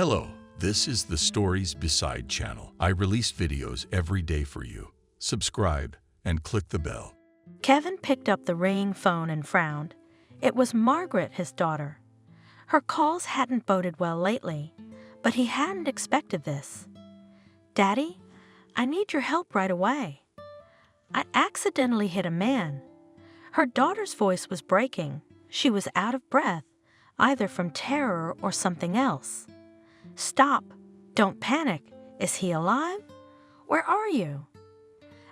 Hello, this is the Stories Beside channel. I release videos every day for you. Subscribe and click the bell. Kevin picked up the ringing phone and frowned. It was Margaret, his daughter. Her calls hadn't boded well lately, but he hadn't expected this. "Daddy, I need your help right away. I accidentally hit a man." Her daughter's voice was breaking. She was out of breath, either from terror or something else. "Stop. Don't panic. Is he alive? Where are you?"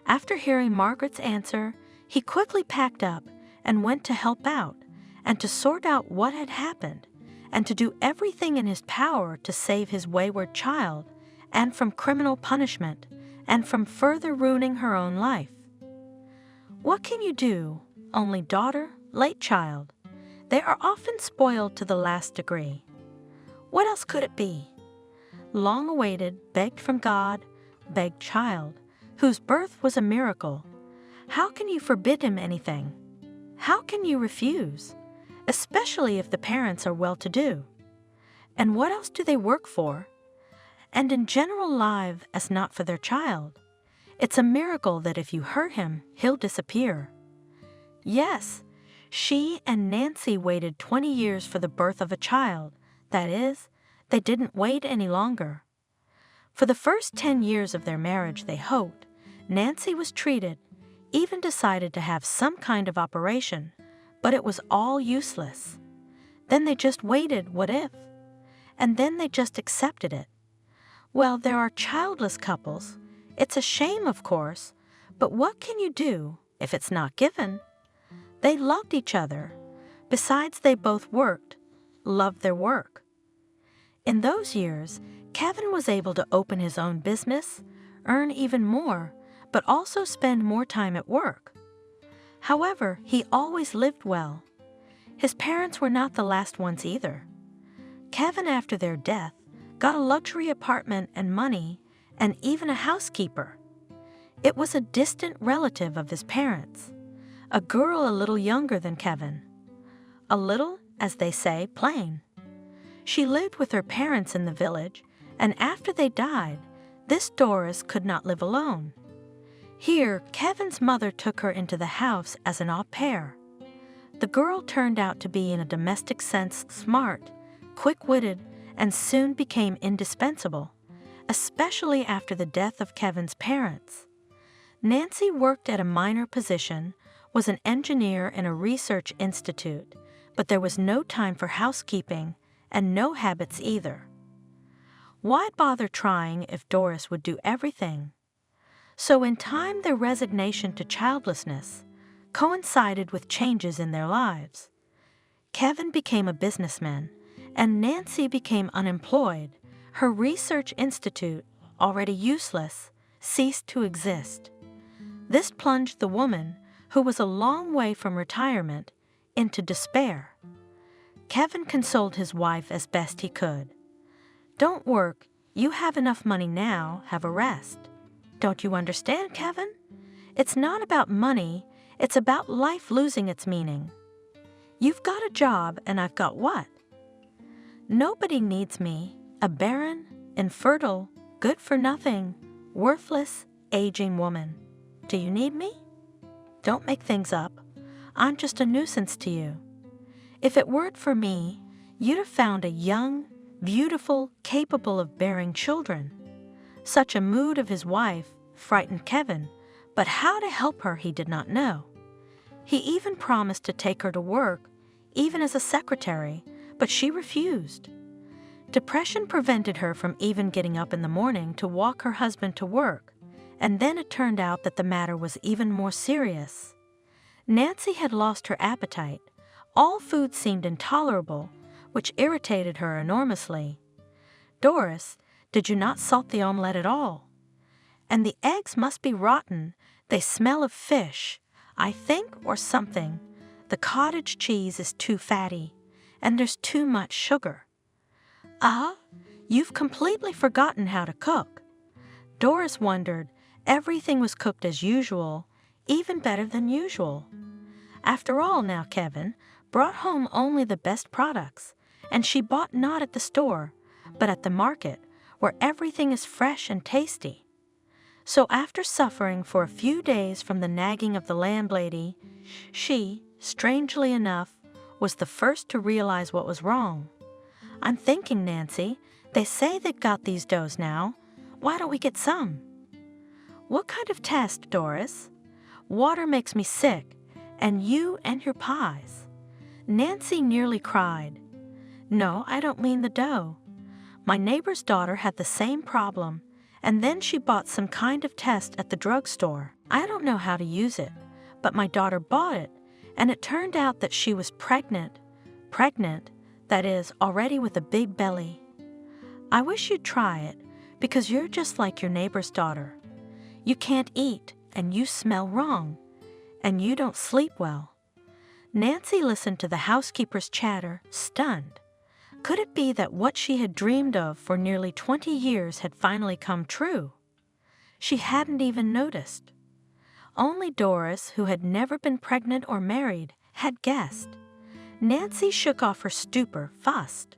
After hearing Margaret's answer, he quickly packed up and went to help out and to sort out what had happened and to do everything in his power to save his wayward child and from criminal punishment and from further ruining her own life. What can you do? Only daughter, late child. They are often spoiled to the last degree. What else could it be? Long awaited, begged from God, begged child, whose birth was a miracle. How can you forbid him anything? How can you refuse? Especially if the parents are well-to-do. And what else do they work for? And in general live as not for their child. It's a miracle that if you hurt him, he'll disappear. Yes, she and Nancy waited 20 years for the birth of a child. That is, they didn't wait any longer. For the first 10 years of their marriage, they hoped. Nancy was treated, even decided to have some kind of operation, but it was all useless. Then they just waited, what if? And then they just accepted it. Well, there are childless couples. It's a shame, of course, but what can you do if it's not given? They loved each other. Besides, they both worked, loved their work. In those years, Kevin was able to open his own business, earn even more, but also spend more time at work. However, he always lived well. His parents were not the last ones either. Kevin, after their death, got a luxury apartment and money, and even a housekeeper. It was a distant relative of his parents, a girl a little younger than Kevin. A little, as they say, plain. She lived with her parents in the village, and after they died, this Doris could not live alone. Here, Kevin's mother took her into the house as an au pair. The girl turned out to be in a domestic sense smart, quick-witted, and soon became indispensable, especially after the death of Kevin's parents. Nancy worked at a minor position, was an engineer in a research institute, but there was no time for housekeeping and no habits either. Why bother trying if Doris would do everything? So in time, their resignation to childlessness coincided with changes in their lives. Kevin became a businessman, and Nancy became unemployed. Her research institute, already useless, ceased to exist. This plunged the woman, who was a long way from retirement, into despair. Kevin consoled his wife as best he could. "Don't work. You have enough money now. Have a rest." "Don't you understand, Kevin? It's not about money. It's about life losing its meaning. You've got a job, and I've got what? Nobody needs me, a barren, infertile, good-for-nothing, worthless, aging woman. Do you need me? Don't make things up. I'm just a nuisance to you. If it weren't for me, you'd have found a young, beautiful, capable of bearing children." Such a mood of his wife frightened Kevin, but how to help her he did not know. He even promised to take her to work, even as a secretary, but she refused. Depression prevented her from even getting up in the morning to walk her husband to work, and then it turned out that the matter was even more serious. Nancy had lost her appetite. All food seemed intolerable, which irritated her enormously. "Doris, did you not salt the omelette at all? And the eggs must be rotten. They smell of fish, I think, or something. The cottage cheese is too fatty, and there's too much sugar." You've completely forgotten how to cook. Doris wondered. Everything was cooked as usual, even better than usual. After all, now Kevin brought home only the best products, and she bought not at the store, but at the market, where everything is fresh and tasty. So after suffering for a few days from the nagging of the landlady, she, strangely enough, was the first to realize what was wrong. "I'm thinking, Nancy, they say they've got these doughs now. Why don't we get some?" "What kind of test, Doris? Water makes me sick, and you and your pies." Nancy nearly cried. "No, I don't mean the dough. My neighbor's daughter had the same problem, and then she bought some kind of test at the drugstore. I don't know how to use it, but my daughter bought it, and it turned out that she was pregnant. Pregnant, that is, already with a big belly. I wish you'd try it, because you're just like your neighbor's daughter. You can't eat, and you smell wrong, and you don't sleep well." Nancy listened to the housekeeper's chatter, stunned. Could it be that what she had dreamed of for nearly 20 years had finally come true? She hadn't even noticed. Only Doris, who had never been pregnant or married, had guessed. Nancy shook off her stupor, fussed.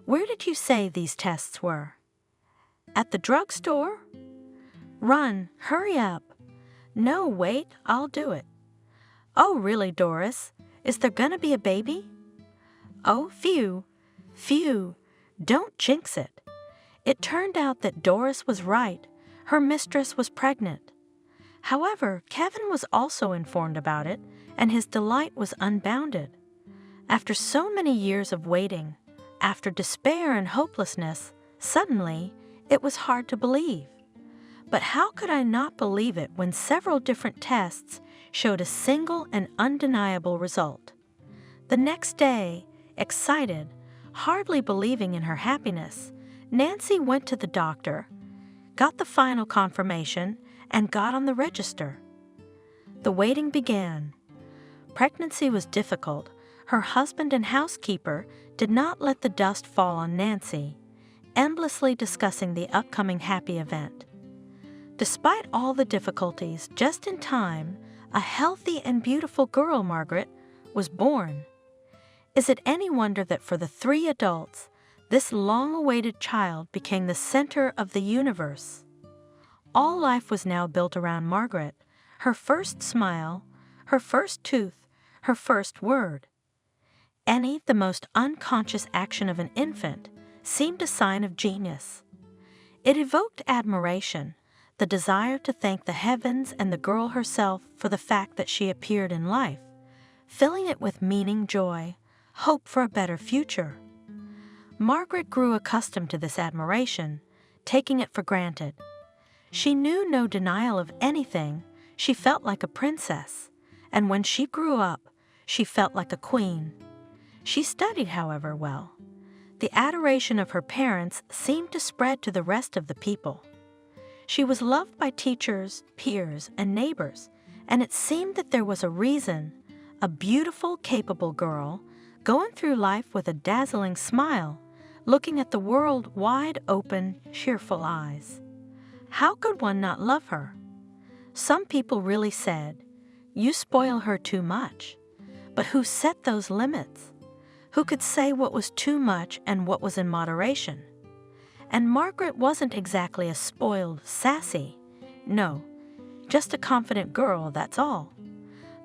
"Where did you say these tests were?" "At the drugstore." "Run, hurry up." "No, wait, I'll do it." "Oh, really, Doris? Is there gonna be a baby?" "Oh, phew. Phew, don't jinx it." It turned out that Doris was right. Her mistress was pregnant. However, Kevin was also informed about it, and his delight was unbounded. After so many years of waiting, after despair and hopelessness, suddenly, it was hard to believe. But how could I not believe it when several different tests showed a single and undeniable result? The next day, excited, hardly believing in her happiness, Nancy went to the doctor, got the final confirmation, and got on the register. The waiting began. Pregnancy was difficult. Her husband and housekeeper did not let the dust fall on Nancy, endlessly discussing the upcoming happy event. Despite all the difficulties, just in time, a healthy and beautiful girl, Margaret, was born. Is it any wonder that for the 3 adults, this long-awaited child became the center of the universe? All life was now built around Margaret, her first smile, her first tooth, her first word. Any, the most unconscious action of an infant seemed a sign of genius. It evoked admiration, the desire to thank the heavens and the girl herself for the fact that she appeared in life, filling it with meaning, joy, hope for a better future. Margaret grew accustomed to this admiration, taking it for granted. She knew no denial of anything. She felt like a princess, and when she grew up, she felt like a queen. She studied, however, well. The adoration of her parents seemed to spread to the rest of the people. She was loved by teachers, peers, and neighbors, and it seemed that there was a reason, a beautiful, capable girl, going through life with a dazzling smile, looking at the world wide open, cheerful eyes. How could one not love her? Some people really said, "You spoil her too much." But who set those limits? Who could say what was too much and what was in moderation? And Margaret wasn't exactly a spoiled, sassy. No, just a confident girl, that's all.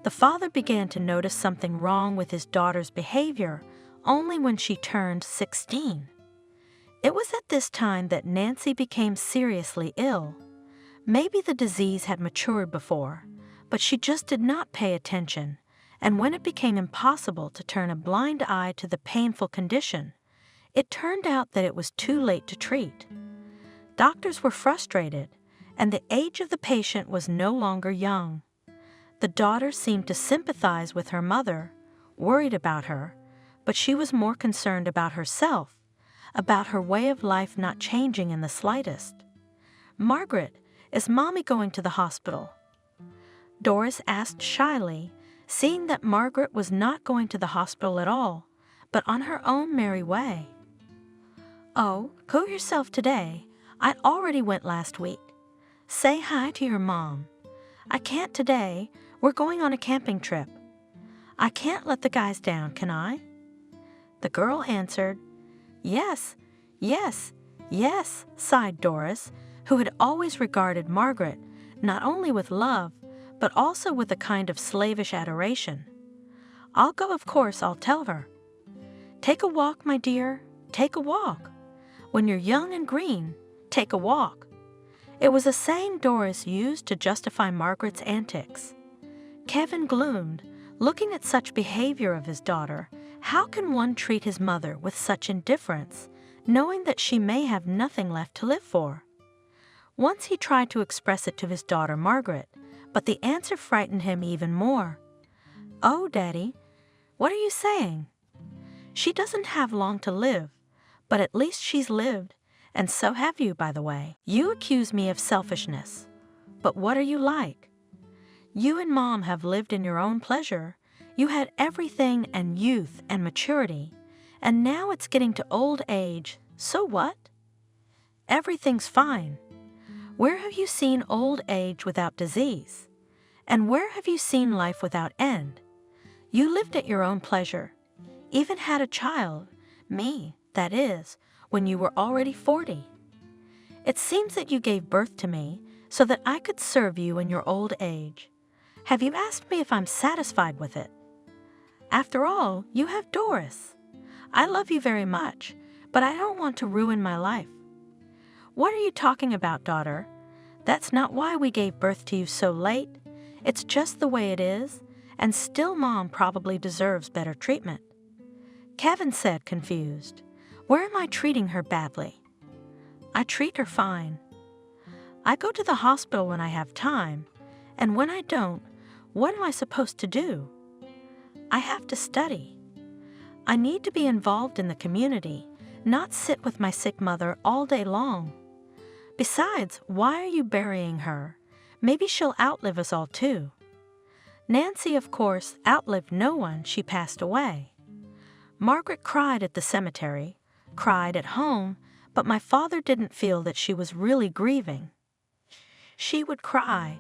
The father began to notice something wrong with his daughter's behavior only when she turned 16. It was at this time that Nancy became seriously ill. Maybe the disease had matured before, but she just did not pay attention, and when it became impossible to turn a blind eye to the painful condition, it turned out that it was too late to treat. Doctors were frustrated, and the age of the patient was no longer young. The daughter seemed to sympathize with her mother, worried about her, but she was more concerned about herself, about her way of life not changing in the slightest. "Margaret, is Mommy going to the hospital?" Doris asked shyly, seeing that Margaret was not going to the hospital at all, but on her own merry way. "Oh, go yourself today. I already went last week. Say hi to your mom." "I can't today. We're going on a camping trip." "I can't let the guys down, can I?" The girl answered, "Yes, Yes, yes, sighed Doris, who had always regarded Margaret not only with love, but also with a kind of slavish adoration. I'll go, of course, I'll tell her. Take a walk, my dear, take a walk. When you're young and green, take a walk. It was a saying Doris used to justify Margaret's antics. Kevin gloomed, looking at such behavior of his daughter. How can one treat his mother with such indifference, knowing that she may have nothing left to live for? Once he tried to express it to his daughter Margaret, but the answer frightened him even more. Oh, Daddy, what are you saying? She doesn't have long to live, but at least she's lived, and so have you, by the way. You accuse me of selfishness, but what are you like? You and Mom have lived in your own pleasure. You had everything and youth and maturity, and now it's getting to old age, so what? Everything's fine. Where have you seen old age without disease? And where have you seen life without end? You lived at your own pleasure, even had a child, me, that is, when you were already 40. It seems that you gave birth to me so that I could serve you in your old age. Have you asked me if I'm satisfied with it? After all, you have Doris. I love you very much, but I don't want to ruin my life. What are you talking about, daughter? That's not why we gave birth to you so late. It's just the way it is, and still Mom probably deserves better treatment. Kevin said, confused. Where am I treating her badly? I treat her fine. I go to the hospital when I have time, and when I don't, what am I supposed to do? I have to study. I need to be involved in the community, not sit with my sick mother all day long. Besides, why are you burying her? Maybe she'll outlive us all too. Nancy, of course, outlived no one. She passed away. Margaret cried at the cemetery, cried at home, but my father didn't feel that she was really grieving. She would cry,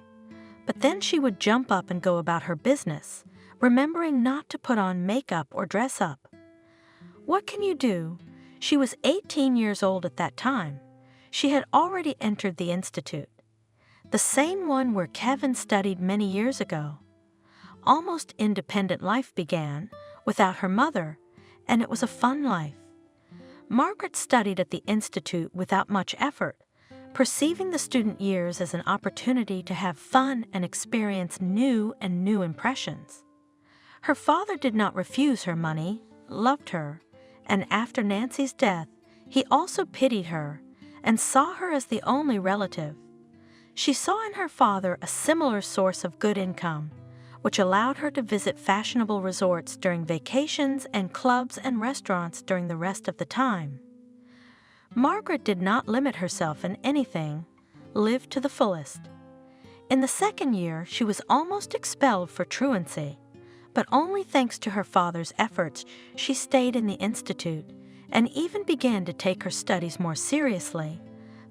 but then she would jump up and go about her business, remembering not to put on makeup or dress up. What can you do? She was 18 years old at that time. She had already entered the institute, the same one where Kevin studied many years ago. Almost independent life began without her mother, and it was a fun life. Margaret studied at the institute without much effort, perceiving the student years as an opportunity to have fun and experience new impressions. Her father did not refuse her money, loved her, and after Nancy's death, he also pitied her and saw her as the only relative. She saw in her father a similar source of good income, which allowed her to visit fashionable resorts during vacations and clubs and restaurants during the rest of the time. Margaret did not limit herself in anything, lived to the fullest. In the second year, she was almost expelled for truancy, but only thanks to her father's efforts, she stayed in the institute and even began to take her studies more seriously,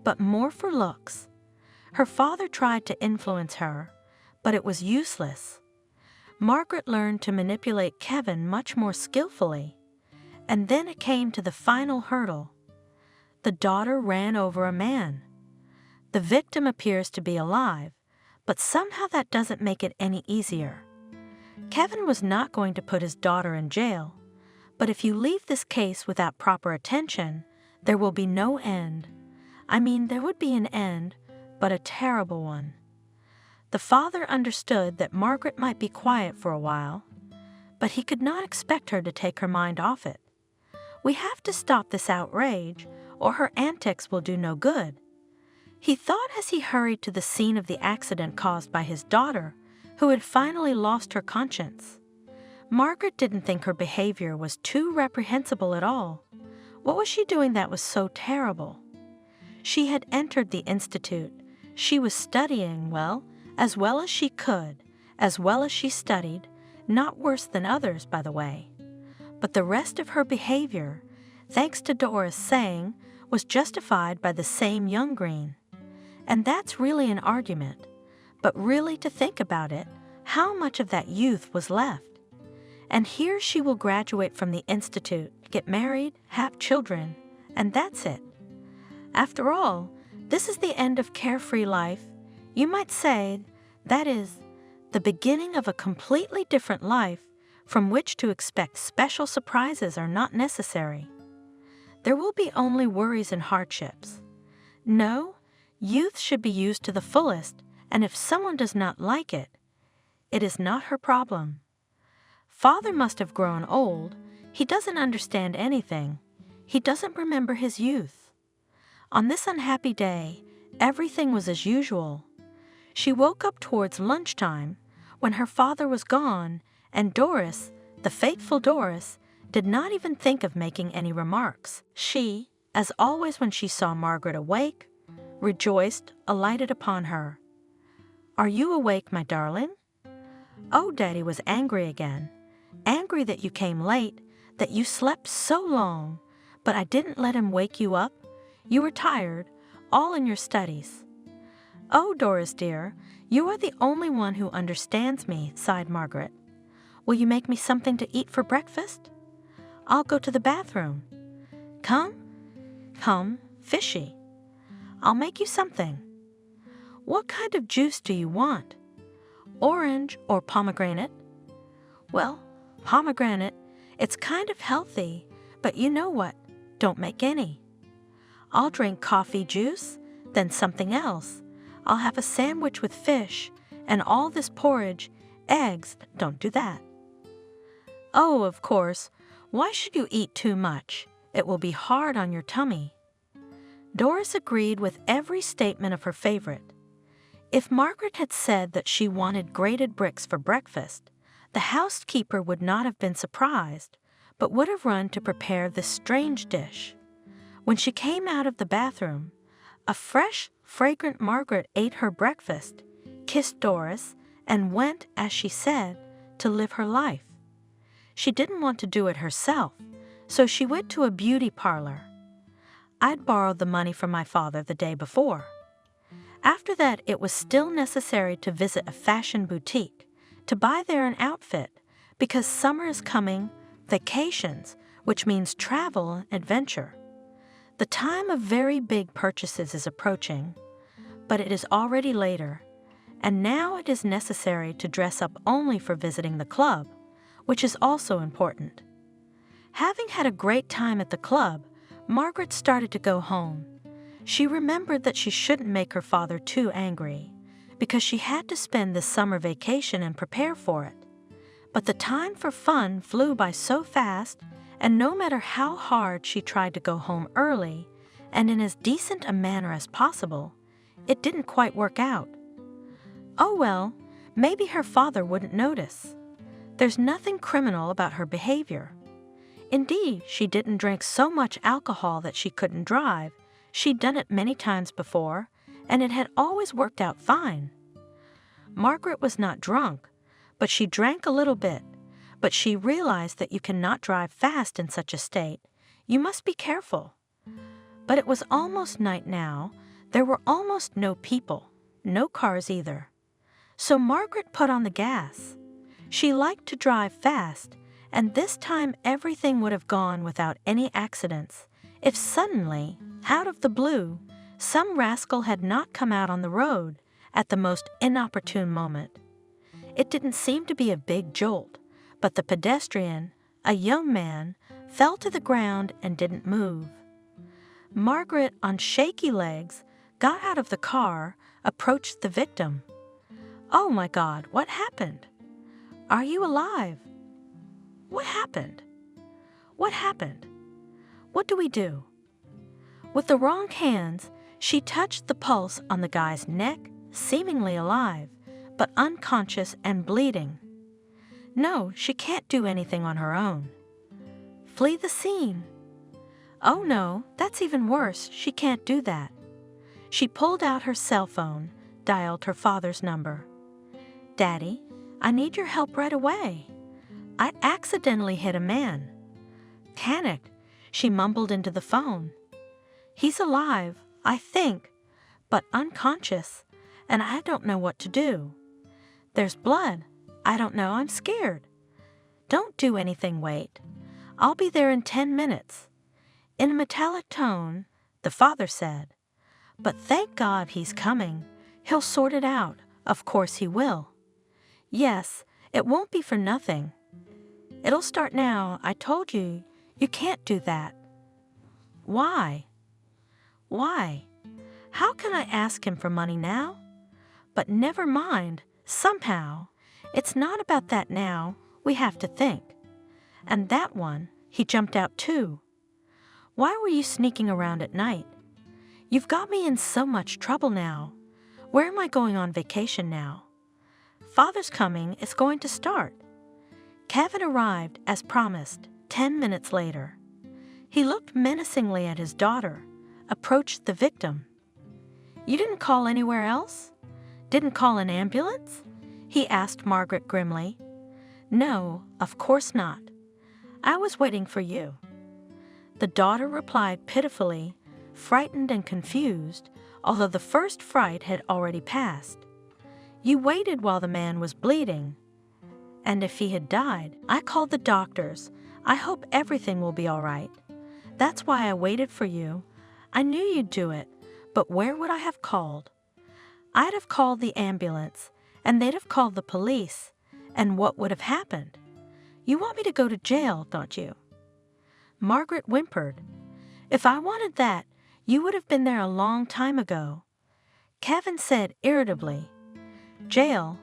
but more for looks. Her father tried to influence her, but it was useless. Margaret learned to manipulate Kevin much more skillfully, and then it came to the final hurdle. The daughter ran over a man. The victim appears to be alive, but somehow that doesn't make it any easier. Kevin was not going to put his daughter in jail, but if you leave this case without proper attention, there will be no end. I mean, there would be an end, but a terrible one. The father understood that Margaret might be quiet for a while, but he could not expect her to take her mind off it. We have to stop this outrage, or her antics will do no good. He thought as he hurried to the scene of the accident caused by his daughter, who had finally lost her conscience. Margaret didn't think her behavior was too reprehensible at all. What was she doing that was so terrible? She had entered the institute. She was studying well as she could, as well as she studied, not worse than others, by the way. But the rest of her behavior, thanks to Doris saying, was justified by the same young green. And that's really an argument. But really, to think about it, how much of that youth was left? And here she will graduate from the institute, get married, have children, and that's it. After all, this is the end of carefree life. You might say, that is, the beginning of a completely different life from which to expect special surprises are not necessary. There will be only worries and hardships. No, youth should be used to the fullest, and if someone does not like it, it is not her problem. Father must have grown old. He doesn't understand anything. He doesn't remember his youth. On this unhappy day, everything was as usual. She woke up towards lunchtime when her father was gone, and Doris, the faithful Doris, did not even think of making any remarks. She, as always when she saw Margaret awake, rejoiced, alighted upon her. "Are you awake, my darling?" Oh, Daddy was angry again. Angry that you came late, that you slept so long, but I didn't let him wake you up. You were tired, all in your studies. "Oh, Doris dear, you are the only one who understands me," sighed Margaret. "Will you make me something to eat for breakfast?" "I'll go to the bathroom." "Come, come, fishy. I'll make you something." "What kind of juice do you want? Orange or pomegranate?" "Well, pomegranate. It's kind of healthy, but you know what? Don't make any." "I'll drink coffee juice, then something else. I'll have a sandwich with fish, and all this porridge, eggs, don't do that." "Oh, of course. Why should you eat too much? It will be hard on your tummy." Doris agreed with every statement of her favorite. If Margaret had said that she wanted grated bricks for breakfast, the housekeeper would not have been surprised, but would have run to prepare this strange dish. When she came out of the bathroom, a fresh, fragrant Margaret ate her breakfast, kissed Doris, and went, as she said, to live her life. She didn't want to do it herself, so she went to a beauty parlor. I'd borrowed the money from my father the day before. After that, it was still necessary to visit a fashion boutique, to buy there an outfit, because summer is coming, vacations, which means travel and adventure. The time of very big purchases is approaching, but it is already later, and now it is necessary to dress up only for visiting the club, which is also important. Having had a great time at the club, Margaret started to go home. She remembered that she shouldn't make her father too angry, because she had to spend this summer vacation and prepare for it. But the time for fun flew by so fast, and no matter how hard she tried to go home early and in as decent a manner as possible, it didn't quite work out. Oh well, maybe her father wouldn't notice. There's nothing criminal about her behavior. Indeed, she didn't drink so much alcohol that she couldn't drive. She'd done it many times before, and it had always worked out fine. Margaret was not drunk, but she drank a little bit. But she realized that you cannot drive fast in such a state. You must be careful. But it was almost night now. There were almost no people, no cars either. So Margaret put on the gas. She liked to drive fast, and this time everything would have gone without any accidents if suddenly, out of the blue, some rascal had not come out on the road at the most inopportune moment. It didn't seem to be a big jolt, but the pedestrian, a young man, fell to the ground and didn't move. Margaret, on shaky legs, got out of the car, approached the victim. "Oh my God, what happened? Are you alive? What happened? What happened? What do we do?" With the wrong hands, she touched the pulse on the guy's neck, seemingly alive, but unconscious and bleeding. No, she can't do anything on her own. Flee the scene. Oh no, that's even worse. She can't do that. She pulled out her cell phone, dialed her father's number. "Daddy, I need your help right away. I accidentally hit a man." Panicked, she mumbled into the phone. "He's alive, I think, but unconscious, and I don't know what to do. There's blood. I don't know, I'm scared." "Don't do anything, wait. I'll be there in 10 minutes. In a metallic tone, the father said, "But thank God he's coming. He'll sort it out. Of course he will. Yes, it won't be for nothing. It'll start now. I told you, you can't do that." Why? Why? How can I ask him for money now? But never mind, somehow. It's not about that now. We have to think. And that one, he jumped out too. Why were you sneaking around at night? You've got me in so much trouble now. Where am I going on vacation now? Father's coming. It's going to start. Kevin arrived, as promised, 10 minutes later. He looked menacingly at his daughter, approached the victim. "You didn't call anywhere else? Didn't call an ambulance?" he asked Margaret grimly. "No, of course not. I was waiting for you." The daughter replied pitifully, frightened and confused, although the first fright had already passed. "You waited while the man was bleeding. And if he had died, I called the doctors. I hope everything will be all right. That's why I waited for you. I knew you'd do it, but where would I have called? I'd have called the ambulance, and they'd have called the police, and what would have happened? You want me to go to jail, don't you?" Margaret whimpered. "If I wanted that, you would have been there a long time ago." Kevin said irritably, "Jail?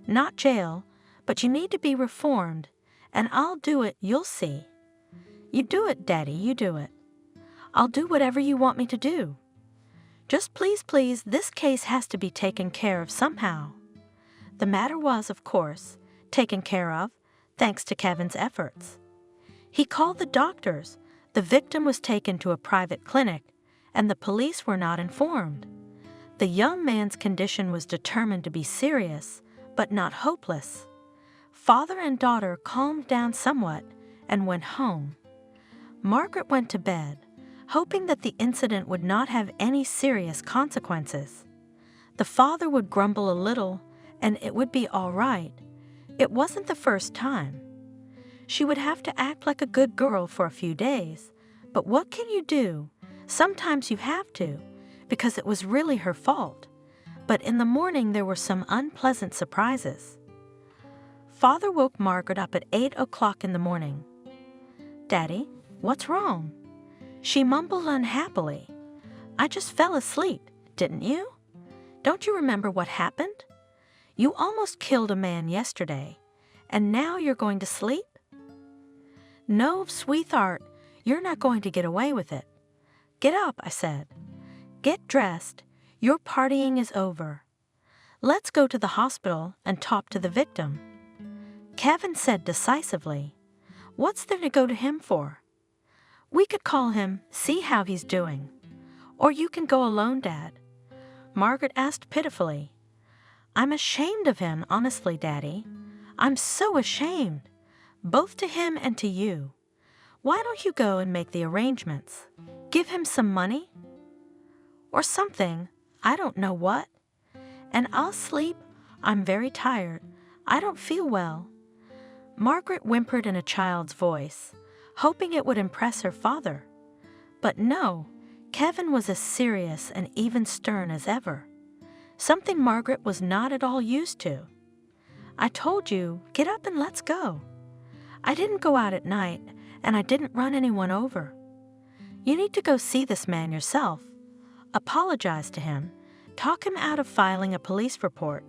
Not jail, but you need to be reformed, and I'll do it, you'll see." "You do it, Daddy, you do it. I'll do whatever you want me to do. Just please, this case has to be taken care of somehow." The matter was, of course, taken care of, thanks to Kevin's efforts. He called the doctors, the victim was taken to a private clinic, and the police were not informed. The young man's condition was determined to be serious, but not hopeless. Father and daughter calmed down somewhat and went home. Margaret went to bed, hoping that the incident would not have any serious consequences. The father would grumble a little, and it would be all right. It wasn't the first time. She would have to act like a good girl for a few days, but what can you do? Sometimes you have to, because it was really her fault. But in the morning there were some unpleasant surprises. Father woke Margaret up at 8 o'clock in the morning. "Daddy, what's wrong?" She mumbled unhappily. "I just fell asleep, didn't you? Don't you remember what happened? You almost killed a man yesterday, and now you're going to sleep?" "No, sweetheart, you're not going to get away with it. Get up," I said. "Get dressed. Your partying is over. Let's go to the hospital and talk to the victim." Kevin said decisively, "What's there to go to him for? We could call him, see how he's doing. Or you can go alone, Dad." Margaret asked pitifully. "I'm ashamed of him, honestly, Daddy. I'm so ashamed, both to him and to you. Why don't you go and make the arrangements? Give him some money? Or something, I don't know what. And I'll sleep. I'm very tired. I don't feel well." Margaret whimpered in a child's voice, hoping it would impress her father. But no, Kevin was as serious and even stern as ever, something Margaret was not at all used to. "I told you, get up and let's go. I didn't go out at night, and I didn't run anyone over. You need to go see this man yourself. Apologize to him, talk him out of filing a police report,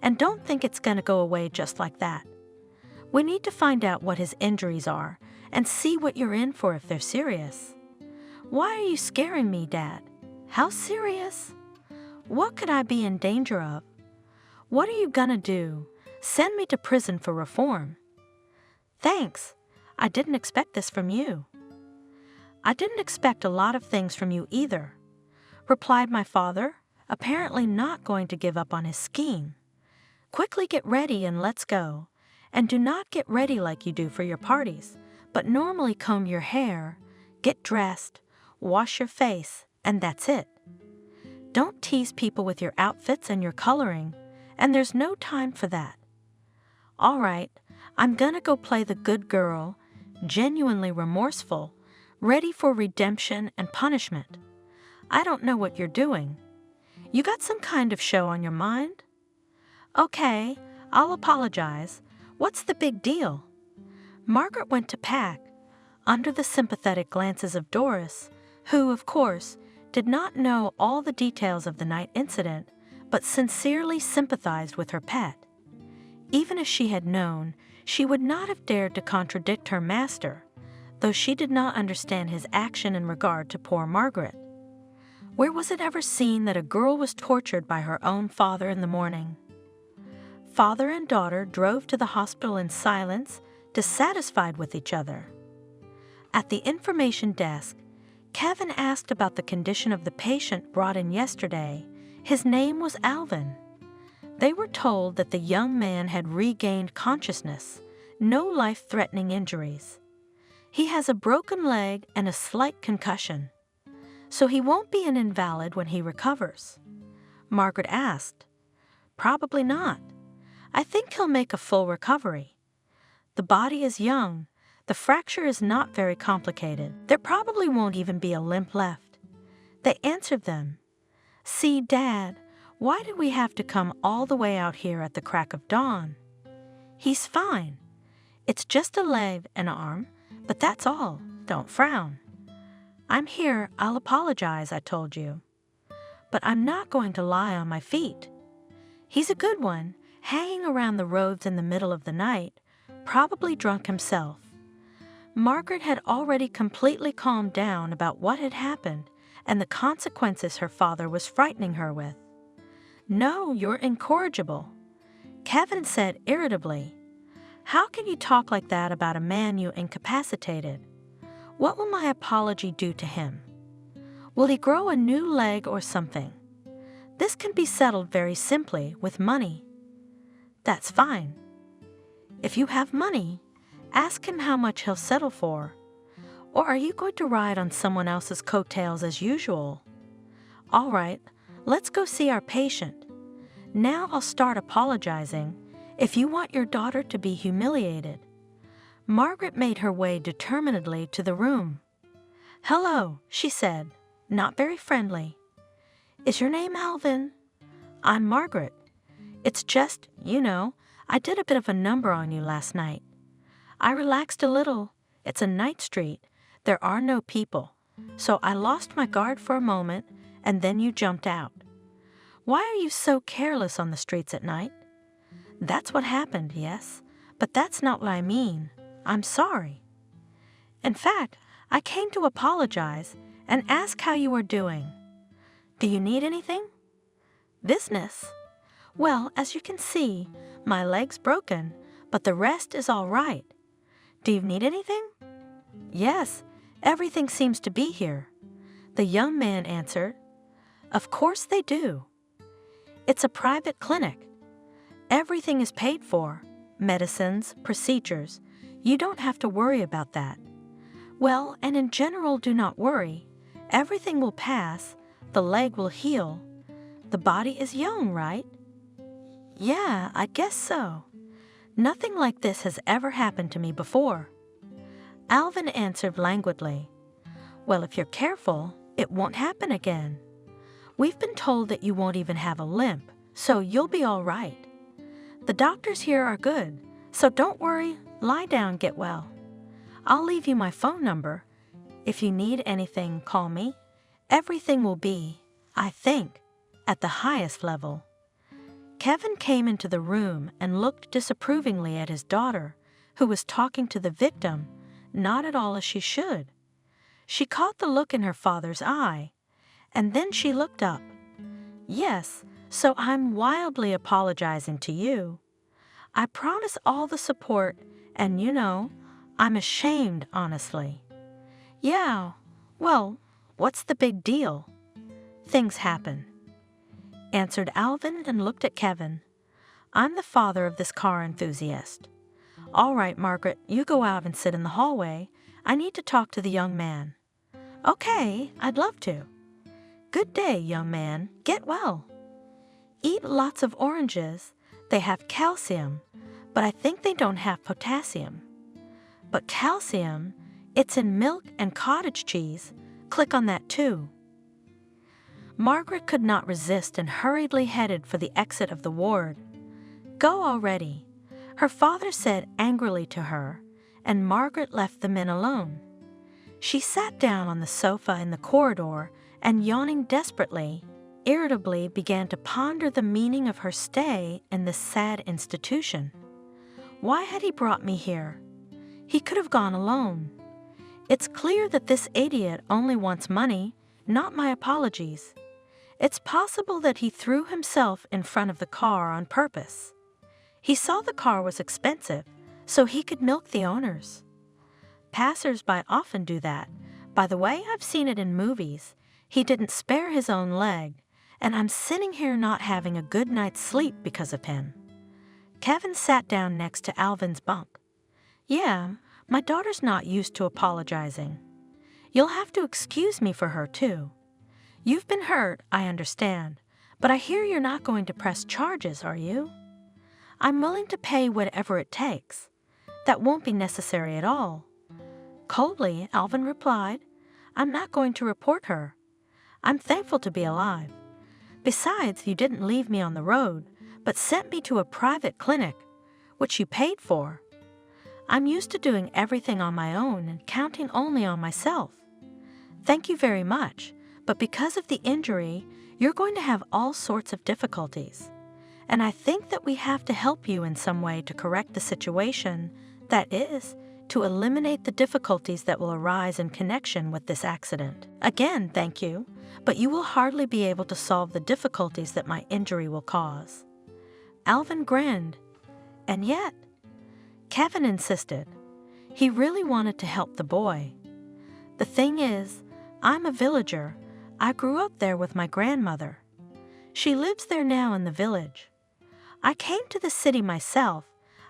and don't think it's going to go away just like that. We need to find out what his injuries are and see what you're in for if they're serious." "Why are you scaring me, Dad? How serious? What could I be in danger of? What are you gonna do? Send me to prison for reform?" "Thanks. I didn't expect this from you." "I didn't expect a lot of things from you either," replied my father, apparently not going to give up on his scheme. "Quickly get ready and let's go. And do not get ready like you do for your parties, but normally comb your hair, get dressed, wash your face, and that's it. Don't tease people with your outfits and your coloring, and there's no time for that. All right, I'm gonna go play the good girl, genuinely remorseful, ready for redemption and punishment. I don't know what you're doing. You got some kind of show on your mind? Okay, I'll apologize. What's the big deal? Margaret went to pack, under the sympathetic glances of Doris, who, of course, did not know all the details of the night incident, but sincerely sympathized with her pet. Even if she had known, she would not have dared to contradict her master, though she did not understand his action in regard to poor Margaret. Where was it ever seen that a girl was tortured by her own father in the morning? Father and daughter drove to the hospital in silence, dissatisfied with each other. At the information desk, Kevin asked about the condition of the patient brought in yesterday. His name was Alvin. They were told that the young man had regained consciousness, no life-threatening injuries. He has a broken leg and a slight concussion, so he won't be an invalid when he recovers. Margaret asked. Probably not. I think he'll make a full recovery. The body is young. The fracture is not very complicated. There probably won't even be a limp left. They answered them. See, Dad, why did we have to come all the way out here at the crack of dawn? He's fine. It's just a leg and arm, but that's all. Don't frown. I'm here. I'll apologize, I told you. But I'm not going to lie on my feet. He's a good one, hanging around the roads in the middle of the night, probably drunk himself. Margaret had already completely calmed down about what had happened and the consequences her father was frightening her with. No, you're incorrigible. Kevin said irritably. How can you talk like that about a man you incapacitated? What will my apology do to him? Will he grow a new leg or something? This can be settled very simply with money. That's fine. If you have money, ask him how much he'll settle for. Or are you going to ride on someone else's coattails as usual? All right, let's go see our patient. Now I'll start apologizing if you want your daughter to be humiliated. Margaret made her way determinedly to the room. Hello, she said, not very friendly. Is your name Alvin? I'm Margaret. It's just, I did a bit of a number on you last night. I relaxed a little. It's a night street. There are no people. So I lost my guard for a moment, and then you jumped out. Why are you so careless on the streets at night? That's what happened, yes, but that's not what I mean. I'm sorry. In fact, I came to apologize and ask how you are doing. Do you need anything? Business? Well, as you can see, my leg's broken, but the rest is all right. Do you need anything? Yes, everything seems to be here. The young man answered. Of course they do. It's a private clinic. Everything is paid for. Medicines, procedures. You don't have to worry about that. Well, and in general, do not worry. Everything will pass. The leg will heal. The body is young, right? Yeah, I guess so. Nothing like this has ever happened to me before. Alvin answered languidly. Well, if you're careful, it won't happen again. We've been told that you won't even have a limp, so you'll be all right. The doctors here are good, so don't worry, lie down, get well. I'll leave you my phone number. If you need anything, call me. Everything will be, I think, at the highest level. Kevin came into the room and looked disapprovingly at his daughter, who was talking to the victim, not at all as she should. She caught the look in her father's eye, and then she looked up. Yes, so I'm wildly apologizing to you. I promise all the support, and I'm ashamed, honestly. Yeah, well, what's the big deal? Things happen, answered Alvin and looked at Kevin. I'm the father of this car enthusiast. All right, Margaret, you go out and sit in the hallway. I need to talk to the young man. Okay, I'd love to. Good day, young man. Get well. Eat lots of oranges. They have calcium, but I think they don't have potassium. But calcium, It's in milk and cottage cheese. Click on that too. Margaret could not resist and hurriedly headed for the exit of the ward. Go already, her father said angrily to her, and Margaret left the men alone. She sat down on the sofa in the corridor and, yawning desperately, irritably began to ponder the meaning of her stay in this sad institution. Why had he brought me here? He could have gone alone. It's clear that this idiot only wants money, not my apologies. It's possible that he threw himself in front of the car on purpose. He saw the car was expensive, so he could milk the owners. Passers-by often do that. By the way, I've seen it in movies. He didn't spare his own leg, and I'm sitting here not having a good night's sleep because of him. Kevin sat down next to Alvin's bunk. Yeah, my daughter's not used to apologizing. You'll have to excuse me for her, too. You've been hurt, I understand, but I hear you're not going to press charges, are you? I'm willing to pay whatever it takes. That won't be necessary at all. Coldly, Alvin replied, I'm not going to report her. I'm thankful to be alive. Besides, you didn't leave me on the road, but sent me to a private clinic, which you paid for. I'm used to doing everything on my own and counting only on myself. Thank you very much, but because of the injury, you're going to have all sorts of difficulties. And I think that we have to help you in some way to correct the situation, that is, to eliminate the difficulties that will arise in connection with this accident. Again, thank you, but you will hardly be able to solve the difficulties that my injury will cause. Alvin grinned, and yet, Kevin insisted. He really wanted to help the boy. The thing is, I'm a villager. I grew up there with my grandmother. She lives there now in the village. I came to the city myself.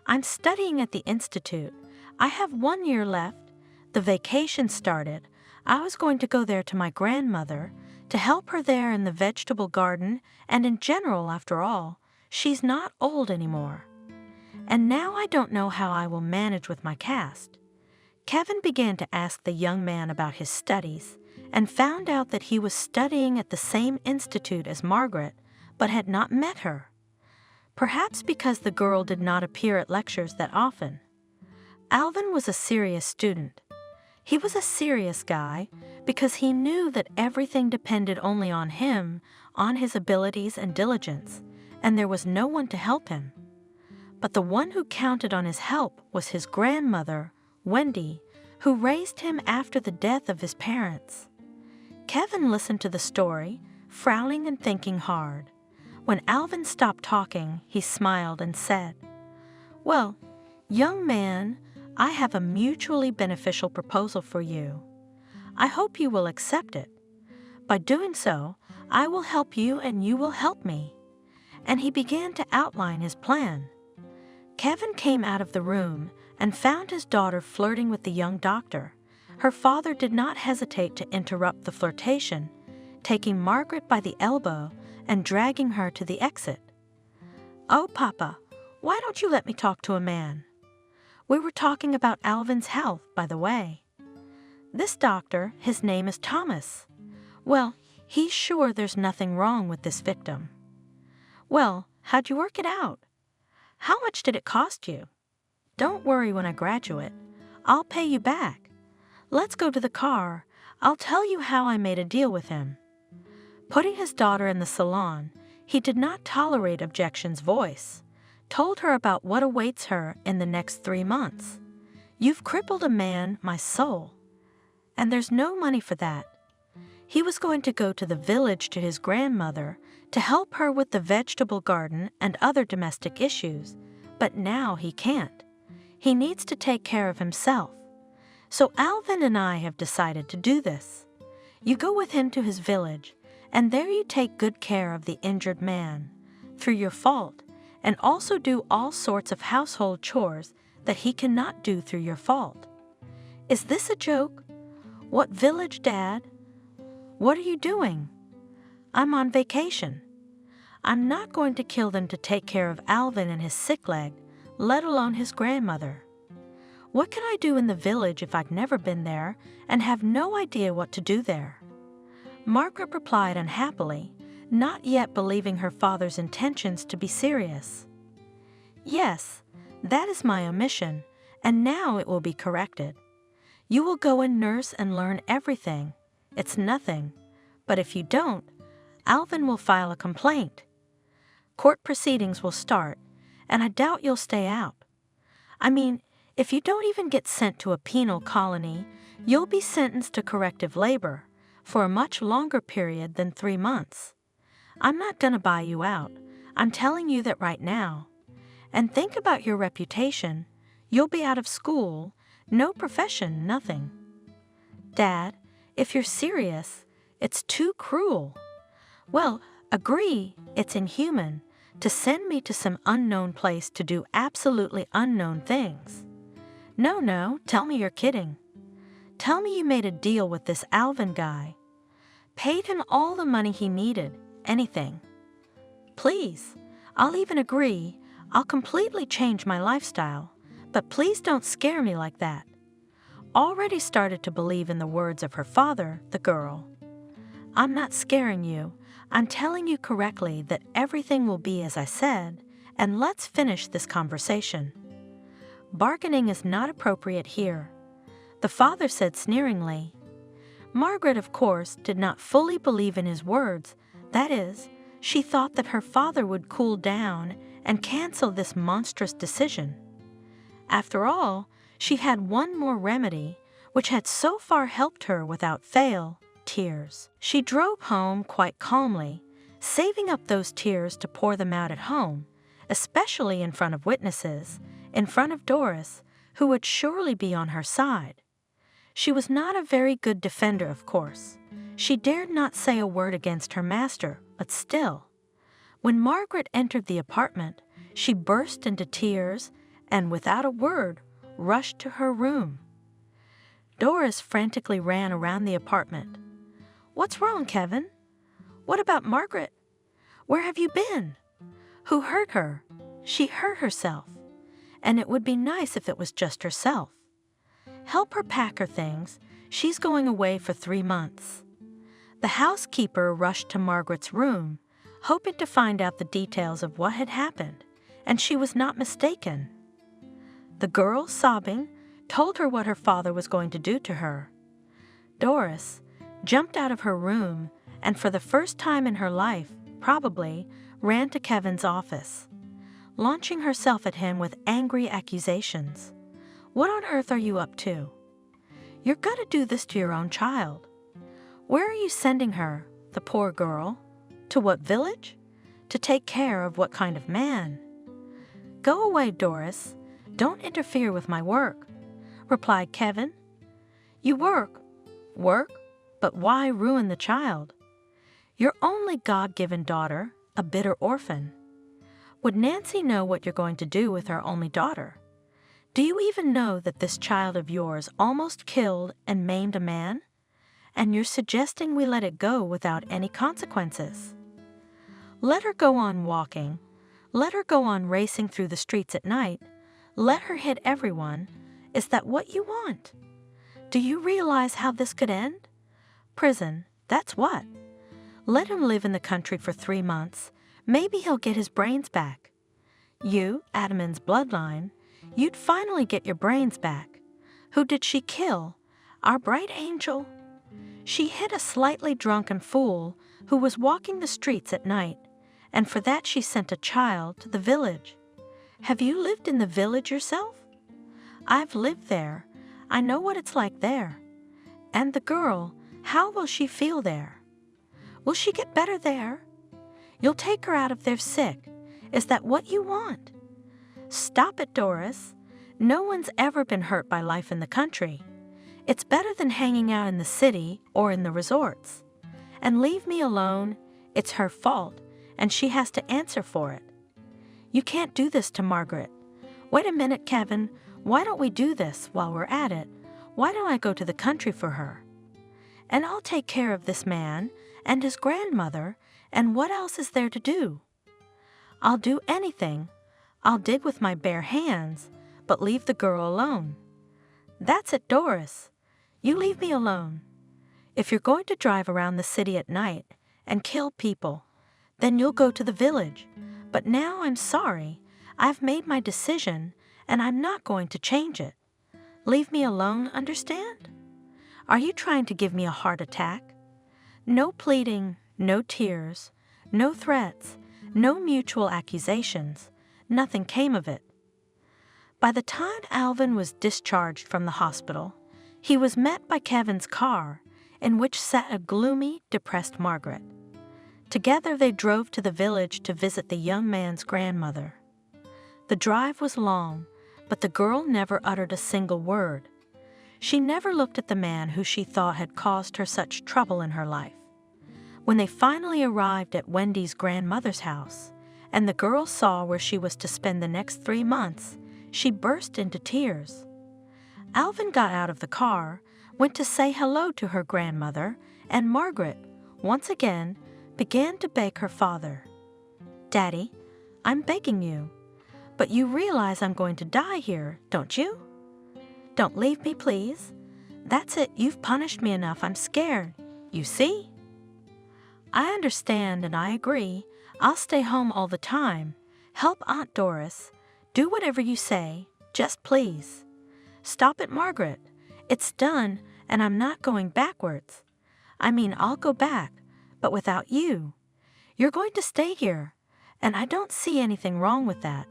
I'm studying at the institute. I have 1 year left. The vacation started. I was going to go there to my grandmother, to help her there in the vegetable garden, and in general, after all, she's not old anymore. And now I don't know how I will manage with my cast. Kevin began to ask the young man about his studies, and found out that he was studying at the same institute as Margaret, but had not met her. Perhaps because the girl did not appear at lectures that often. Alvin was a serious student. He was a serious guy because he knew that everything depended only on him, on his abilities and diligence, and there was no one to help him. But the one who counted on his help was his grandmother, Wendy, who raised him after the death of his parents. Kevin listened to the story, frowning and thinking hard. When Alvin stopped talking, he smiled and said, Well, young man, I have a mutually beneficial proposal for you. I hope you will accept it. By doing so, I will help you and you will help me. And he began to outline his plan. Kevin came out of the room and found his daughter flirting with the young doctor. Her father did not hesitate to interrupt the flirtation, taking Margaret by the elbow and dragging her to the exit. Oh, Papa, why don't you let me talk to a man? We were talking about Alvin's health, by the way. This doctor, his name is Thomas. Well, he's sure there's nothing wrong with this victim. Well, how'd you work it out? How much did it cost you? Don't worry when I graduate. I'll pay you back. Let's go to the car. I'll tell you how I made a deal with him. Putting his daughter in the salon, he did not tolerate objection's voice, told her about what awaits her in the next 3 months. You've crippled a man, my soul. And there's no money for that. He was going to go to the village to his grandmother to help her with the vegetable garden and other domestic issues, but now he can't. He needs to take care of himself. So Alvin and I have decided to do this. You go with him to his village, and there you take good care of the injured man, through your fault, and also do all sorts of household chores that he cannot do through your fault. Is this a joke? What village, Dad? What are you doing? I'm on vacation. I'm not going to kill them to take care of Alvin and his sick leg, let alone his grandmother. What can I do in the village if I've never been there and have no idea what to do there? Margaret replied unhappily, not yet believing her father's intentions to be serious. Yes, that is my omission, and now it will be corrected. You will go and nurse and learn everything. It's nothing. But if you don't, Alvin will file a complaint. Court proceedings will start, and I doubt you'll stay out. I mean, if you don't even get sent to a penal colony, you'll be sentenced to corrective labor for a much longer period than 3 months. I'm not going to buy you out. I'm telling you that right now. And think about your reputation. You'll be out of school, no profession, nothing. Dad, if you're serious, it's too cruel. Well, agree it's inhuman to send me to some unknown place to do absolutely unknown things. No, tell me you're kidding. Tell me you made a deal with this Alvin guy. Paid him all the money he needed, anything. Please, I'll even agree. I'll completely change my lifestyle, but please don't scare me like that. Already started to believe in the words of her father, the girl. I'm not scaring you. I'm telling you correctly that everything will be as I said, and let's finish this conversation. Bargaining is not appropriate here, the father said sneeringly. Margaret, of course, did not fully believe in his words. That is, she thought that her father would cool down and cancel this monstrous decision. After all, she had one more remedy, which had so far helped her without fail: tears. She drove home quite calmly, saving up those tears to pour them out at home, especially in front of witnesses, in front of Doris, who would surely be on her side. She was not a very good defender, of course. She dared not say a word against her master, but still. When Margaret entered the apartment, she burst into tears and, without a word, rushed to her room. Doris frantically ran around the apartment. What's wrong, Kevin? What about Margaret? Where have you been? Who hurt her? She hurt herself. And it would be nice if it was just herself. Help her pack her things. She's going away for 3 months. The housekeeper rushed to Margaret's room, hoping to find out the details of what had happened, and she was not mistaken. The girl, sobbing, told her what her father was going to do to her. Doris jumped out of her room and, for the first time in her life, probably, ran to Kevin's office, launching herself at him with angry accusations. What on earth are you up to? You're going to do this to your own child. Where are you sending her, the poor girl? To what village? To take care of what kind of man? Go away, Doris. Don't interfere with my work, replied Kevin. You work, but why ruin the child? Your only God-given daughter, a bitter orphan. Would Nancy know what you're going to do with her only daughter? Do you even know that this child of yours almost killed and maimed a man? And you're suggesting we let it go without any consequences? Let her go on walking. Let her go on racing through the streets at night. Let her hit everyone. Is that what you want? Do you realize how this could end? Prison, that's what. Let him live in the country for 3 months. Maybe he'll get his brains back. You, Adaman's bloodline, you'd finally get your brains back. Who did she kill? Our bright angel? She hit a slightly drunken fool who was walking the streets at night, and for that she sent a child to the village. Have you lived in the village yourself? I've lived there. I know what it's like there. And the girl, how will she feel there? Will she get better there? You'll take her out of there sick. Is that what you want? Stop it, Doris. No one's ever been hurt by life in the country. It's better than hanging out in the city or in the resorts. And leave me alone. It's her fault, and she has to answer for it. You can't do this to Margaret. Wait a minute, Kevin. Why don't we do this while we're at it? Why don't I go to the country for her? And I'll take care of this man and his grandmother, and what else is there to do? I'll do anything. I'll dig with my bare hands, but leave the girl alone. That's it, Doris. You leave me alone. If you're going to drive around the city at night and kill people, then you'll go to the village. But now I'm sorry. I've made my decision, and I'm not going to change it. Leave me alone, understand? Are you trying to give me a heart attack? No pleading, no tears, no threats, no mutual accusations. Nothing came of it. By the time Alvin was discharged from the hospital, he was met by Kevin's car, in which sat a gloomy, depressed Margaret. Together they drove to the village to visit the young man's grandmother. The drive was long, but the girl never uttered a single word. She never looked at the man who she thought had caused her such trouble in her life. When they finally arrived at Wendy's grandmother's house, and the girl saw where she was to spend the next 3 months, she burst into tears. Alvin got out of the car, went to say hello to her grandmother, and Margaret, once again, began to beg her father. "Daddy, I'm begging you. But you realize I'm going to die here, don't you? Don't leave me, please. That's it, you've punished me enough, I'm scared. You see?" "I understand and I agree. I'll stay home all the time. Help Aunt Doris. Do whatever you say, just please. Stop it, Margaret. It's done, and I'm not going backwards. I mean, I'll go back, but without you. You're going to stay here, and I don't see anything wrong with that.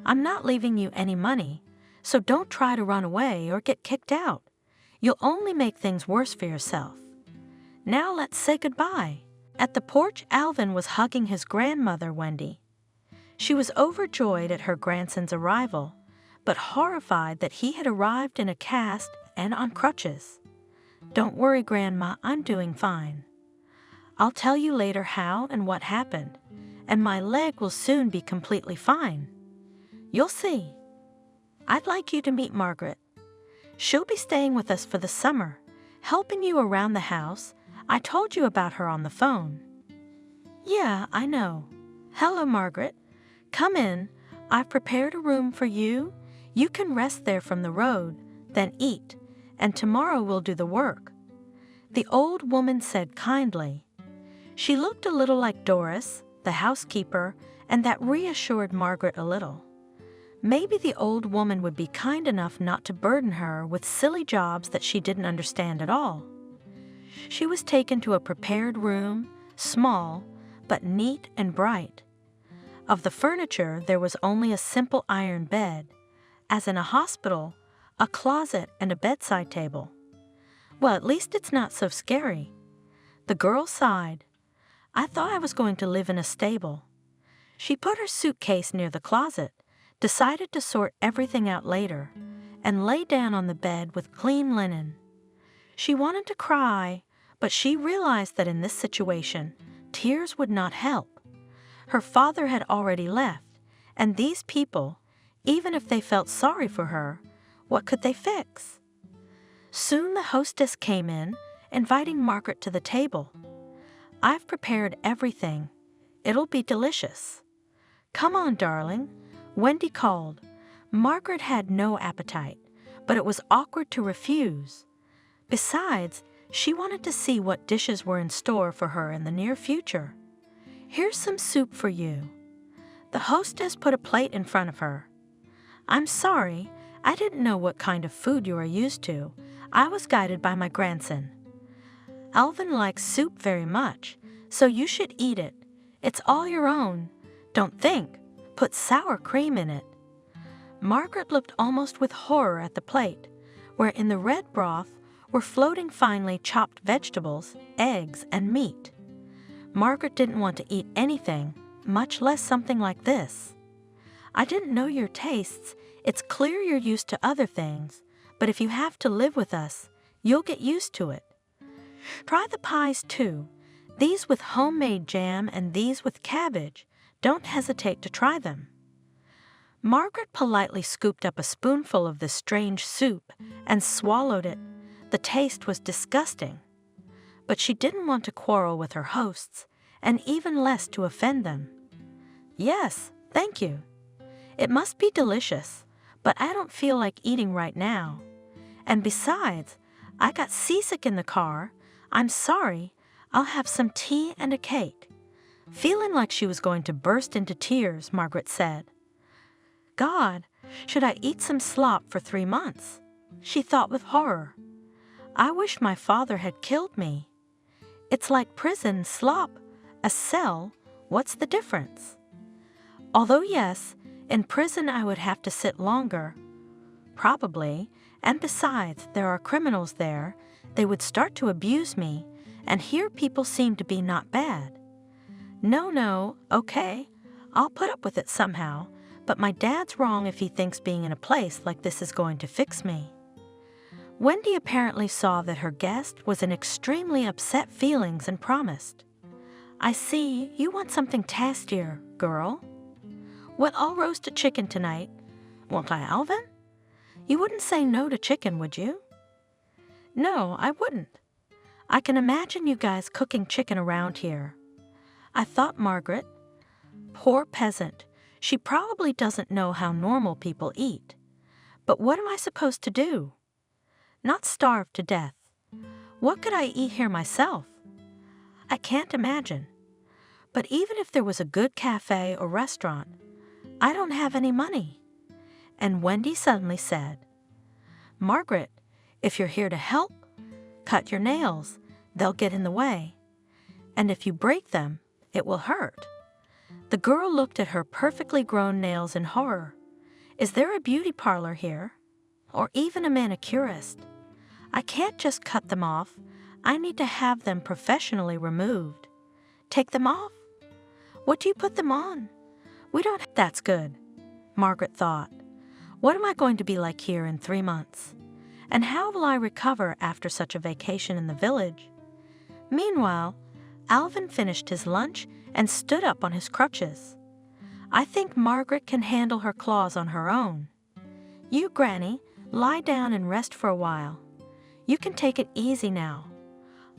I'm not leaving you any money, so don't try to run away or get kicked out. You'll only make things worse for yourself. Now let's say goodbye." At the porch, Alvin was hugging his grandmother, Wendy. She was overjoyed at her grandson's arrival, but horrified that he had arrived in a cast and on crutches. "Don't worry, Grandma, I'm doing fine. I'll tell you later how and what happened, and my leg will soon be completely fine. You'll see. I'd like you to meet Margaret. She'll be staying with us for the summer, helping you around the house. I told you about her on the phone." "Yeah, I know. Hello, Margaret. Come in. I've prepared a room for you. You can rest there from the road, then eat, and tomorrow we'll do the work," the old woman said kindly. She looked a little like Doris, the housekeeper, and that reassured Margaret a little. Maybe the old woman would be kind enough not to burden her with silly jobs that she didn't understand at all. She was taken to a prepared room, small, but neat and bright. Of the furniture, there was only a simple iron bed, as in a hospital, a closet, and a bedside table. Well, at least it's not so scary. The girl sighed. "I thought I was going to live in a stable." She put her suitcase near the closet, decided to sort everything out later, and lay down on the bed with clean linen. She wanted to cry, but she realized that in this situation, tears would not help. Her father had already left, and these people, even if they felt sorry for her, what could they fix? Soon the hostess came in, inviting Margaret to the table. "I've prepared everything. It'll be delicious. Come on, darling," Wendy called. Margaret had no appetite, but it was awkward to refuse. Besides, she wanted to see what dishes were in store for her in the near future. "Here's some soup for you." The hostess put a plate in front of her. "I'm sorry, I didn't know what kind of food you are used to. I was guided by my grandson. Alvin likes soup very much, so you should eat it. It's all your own. Don't think. Put sour cream in it." Margaret looked almost with horror at the plate, where in the red broth were floating finely chopped vegetables, eggs, and meat. Margaret didn't want to eat anything, much less something like this. "I didn't know your tastes. It's clear you're used to other things, but if you have to live with us, you'll get used to it. Try the pies too. These with homemade jam and these with cabbage. Don't hesitate to try them." Margaret politely scooped up a spoonful of this strange soup and swallowed it. The taste was disgusting. But she didn't want to quarrel with her hosts, and even less to offend them. "Yes, thank you. It must be delicious, but I don't feel like eating right now. And besides, I got seasick in the car. I'm sorry. I'll have some tea and a cake." Feeling like she was going to burst into tears, Margaret said, "God, should I eat some slop for 3 months?" She thought with horror. "I wish my father had killed me. It's like prison, slop, a cell. What's the difference? Although yes, in prison I would have to sit longer. Probably, and besides, there are criminals there. They would start to abuse me, and here people seem to be not bad. No, okay, I'll put up with it somehow, but my dad's wrong if he thinks being in a place like this is going to fix me." Wendy apparently saw that her guest was in extremely upset feelings and promised, "I see you want something tastier, girl. Well, I'll roast a chicken tonight. Won't I, Alvin? You wouldn't say no to chicken, would you?" "No, I wouldn't. I can imagine you guys cooking chicken around here." I thought Margaret, "Poor peasant, she probably doesn't know how normal people eat. But what am I supposed to do? Not starve to death. What could I eat here myself? I can't imagine. But even if there was a good cafe or restaurant, I don't have any money." And Wendy suddenly said, "Margaret, if you're here to help, cut your nails. They'll get in the way. And if you break them, it will hurt." The girl looked at her perfectly grown nails in horror. "Is there a beauty parlor here? Or even a manicurist? I can't just cut them off. I need to have them professionally removed." "Take them off? What do you put them on? We don't." "That's good," Margaret thought. "What am I going to be like here in 3 months? And how will I recover after such a vacation in the village?" Meanwhile, Alvin finished his lunch and stood up on his crutches. "I think Margaret can handle her claws on her own. You, Granny, lie down and rest for a while. You can take it easy now.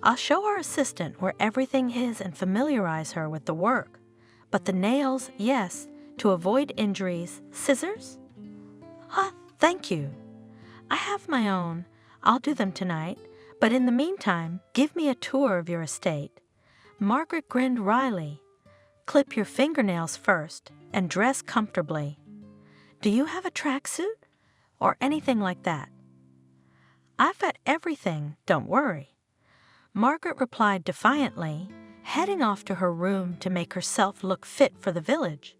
I'll show our assistant where everything is and familiarize her with the work. But the nails, yes, to avoid injuries. Scissors?" Thank you. I have my own. I'll do them tonight. But in the meantime, give me a tour of your estate." Margaret grinned wryly. "Clip your fingernails first and dress comfortably. Do you have a tracksuit or anything like that?" "I've got everything, don't worry," Margaret replied defiantly, heading off to her room to make herself look fit for the village.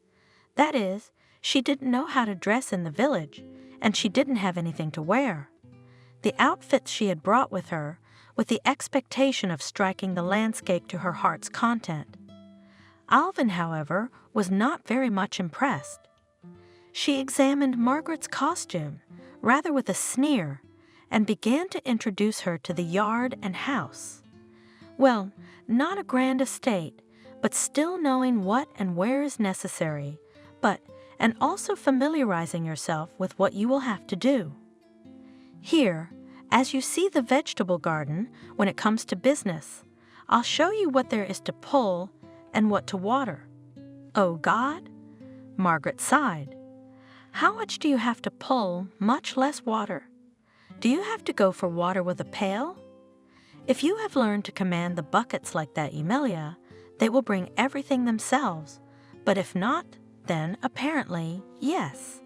That is, she didn't know how to dress in the village, and she didn't have anything to wear. The outfits she had brought with her, with the expectation of striking the landscape to her heart's content. Alvin, however, was not very much impressed. She examined Margaret's costume, rather with a sneer, and began to introduce her to the yard and house. Well, not a grand estate, but still knowing what and where is necessary, and also familiarizing yourself with what you will have to do. Here, as you see the vegetable garden, when it comes to business, I'll show you what there is to pull and what to water." "Oh, God?" Margaret sighed. "How much do you have to pull, much less water? Do you have to go for water with a pail? If you have learned to command the buckets like that, Emilia, they will bring everything themselves. But if not, then apparently, yes.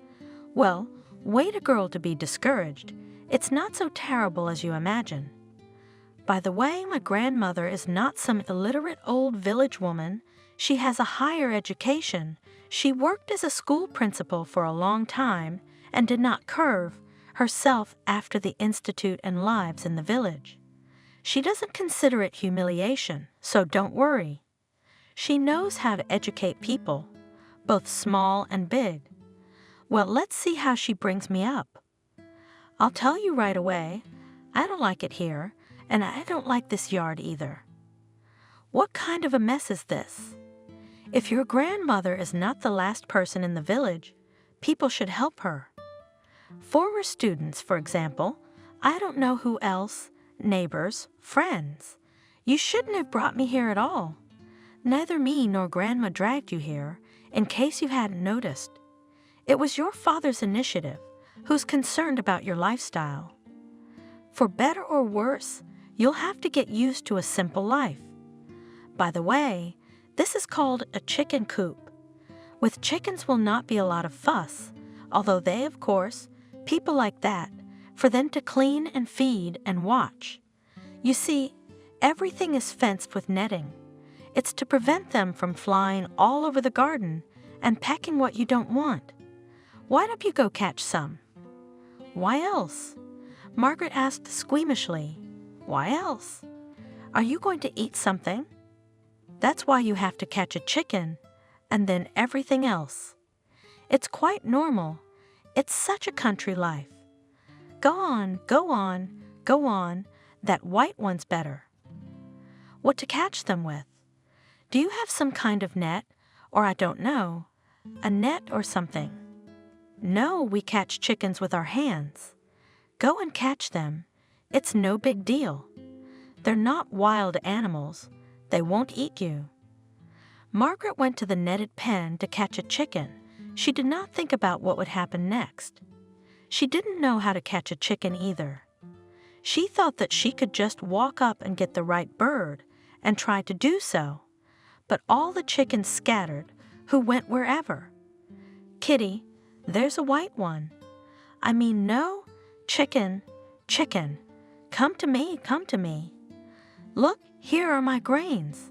Well, wait a girl to be discouraged. It's not so terrible as you imagine. By the way, my grandmother is not some illiterate old village woman. She has a higher education. She worked as a school principal for a long time and did not curve herself after the institute and lives in the village. She doesn't consider it humiliation, so don't worry. She knows how to educate people, both small and big. Well, let's see how she brings me up. I'll tell you right away, I don't like it here, and I don't like this yard either. What kind of a mess is this? If your grandmother is not the last person in the village, people should help her. Former students, for example, I don't know who else, neighbors, friends. You shouldn't have brought me here at all. Neither me nor Grandma dragged you here, in case you hadn't noticed. It was your father's initiative, who's concerned about your lifestyle. For better or worse, you'll have to get used to a simple life. By the way, this is called a chicken coop. With chickens will not be a lot of fuss, although they, of course, people like that, for them to clean and feed and watch. You see, everything is fenced with netting. It's to prevent them from flying all over the garden and pecking what you don't want. Why don't you go catch some? Why else? Margaret asked squeamishly. Why else? Are you going to eat something? That's why you have to catch a chicken, and then everything else. It's quite normal. It's such a country life. Go on, go on, go on. That white one's better. What to catch them with? Do you have some kind of net, or I don't know, a net or something? No, we catch chickens with our hands. Go and catch them. It's no big deal. They're not wild animals. They won't eat you. Margaret went to the netted pen to catch a chicken. She did not think about what would happen next. She didn't know how to catch a chicken either. She thought that she could just walk up and get the right bird and try to do so. But all the chickens scattered, who went wherever. Kitty, there's a white one. I mean, no, chicken, chicken. Come to me, come to me. Look, here are my grains.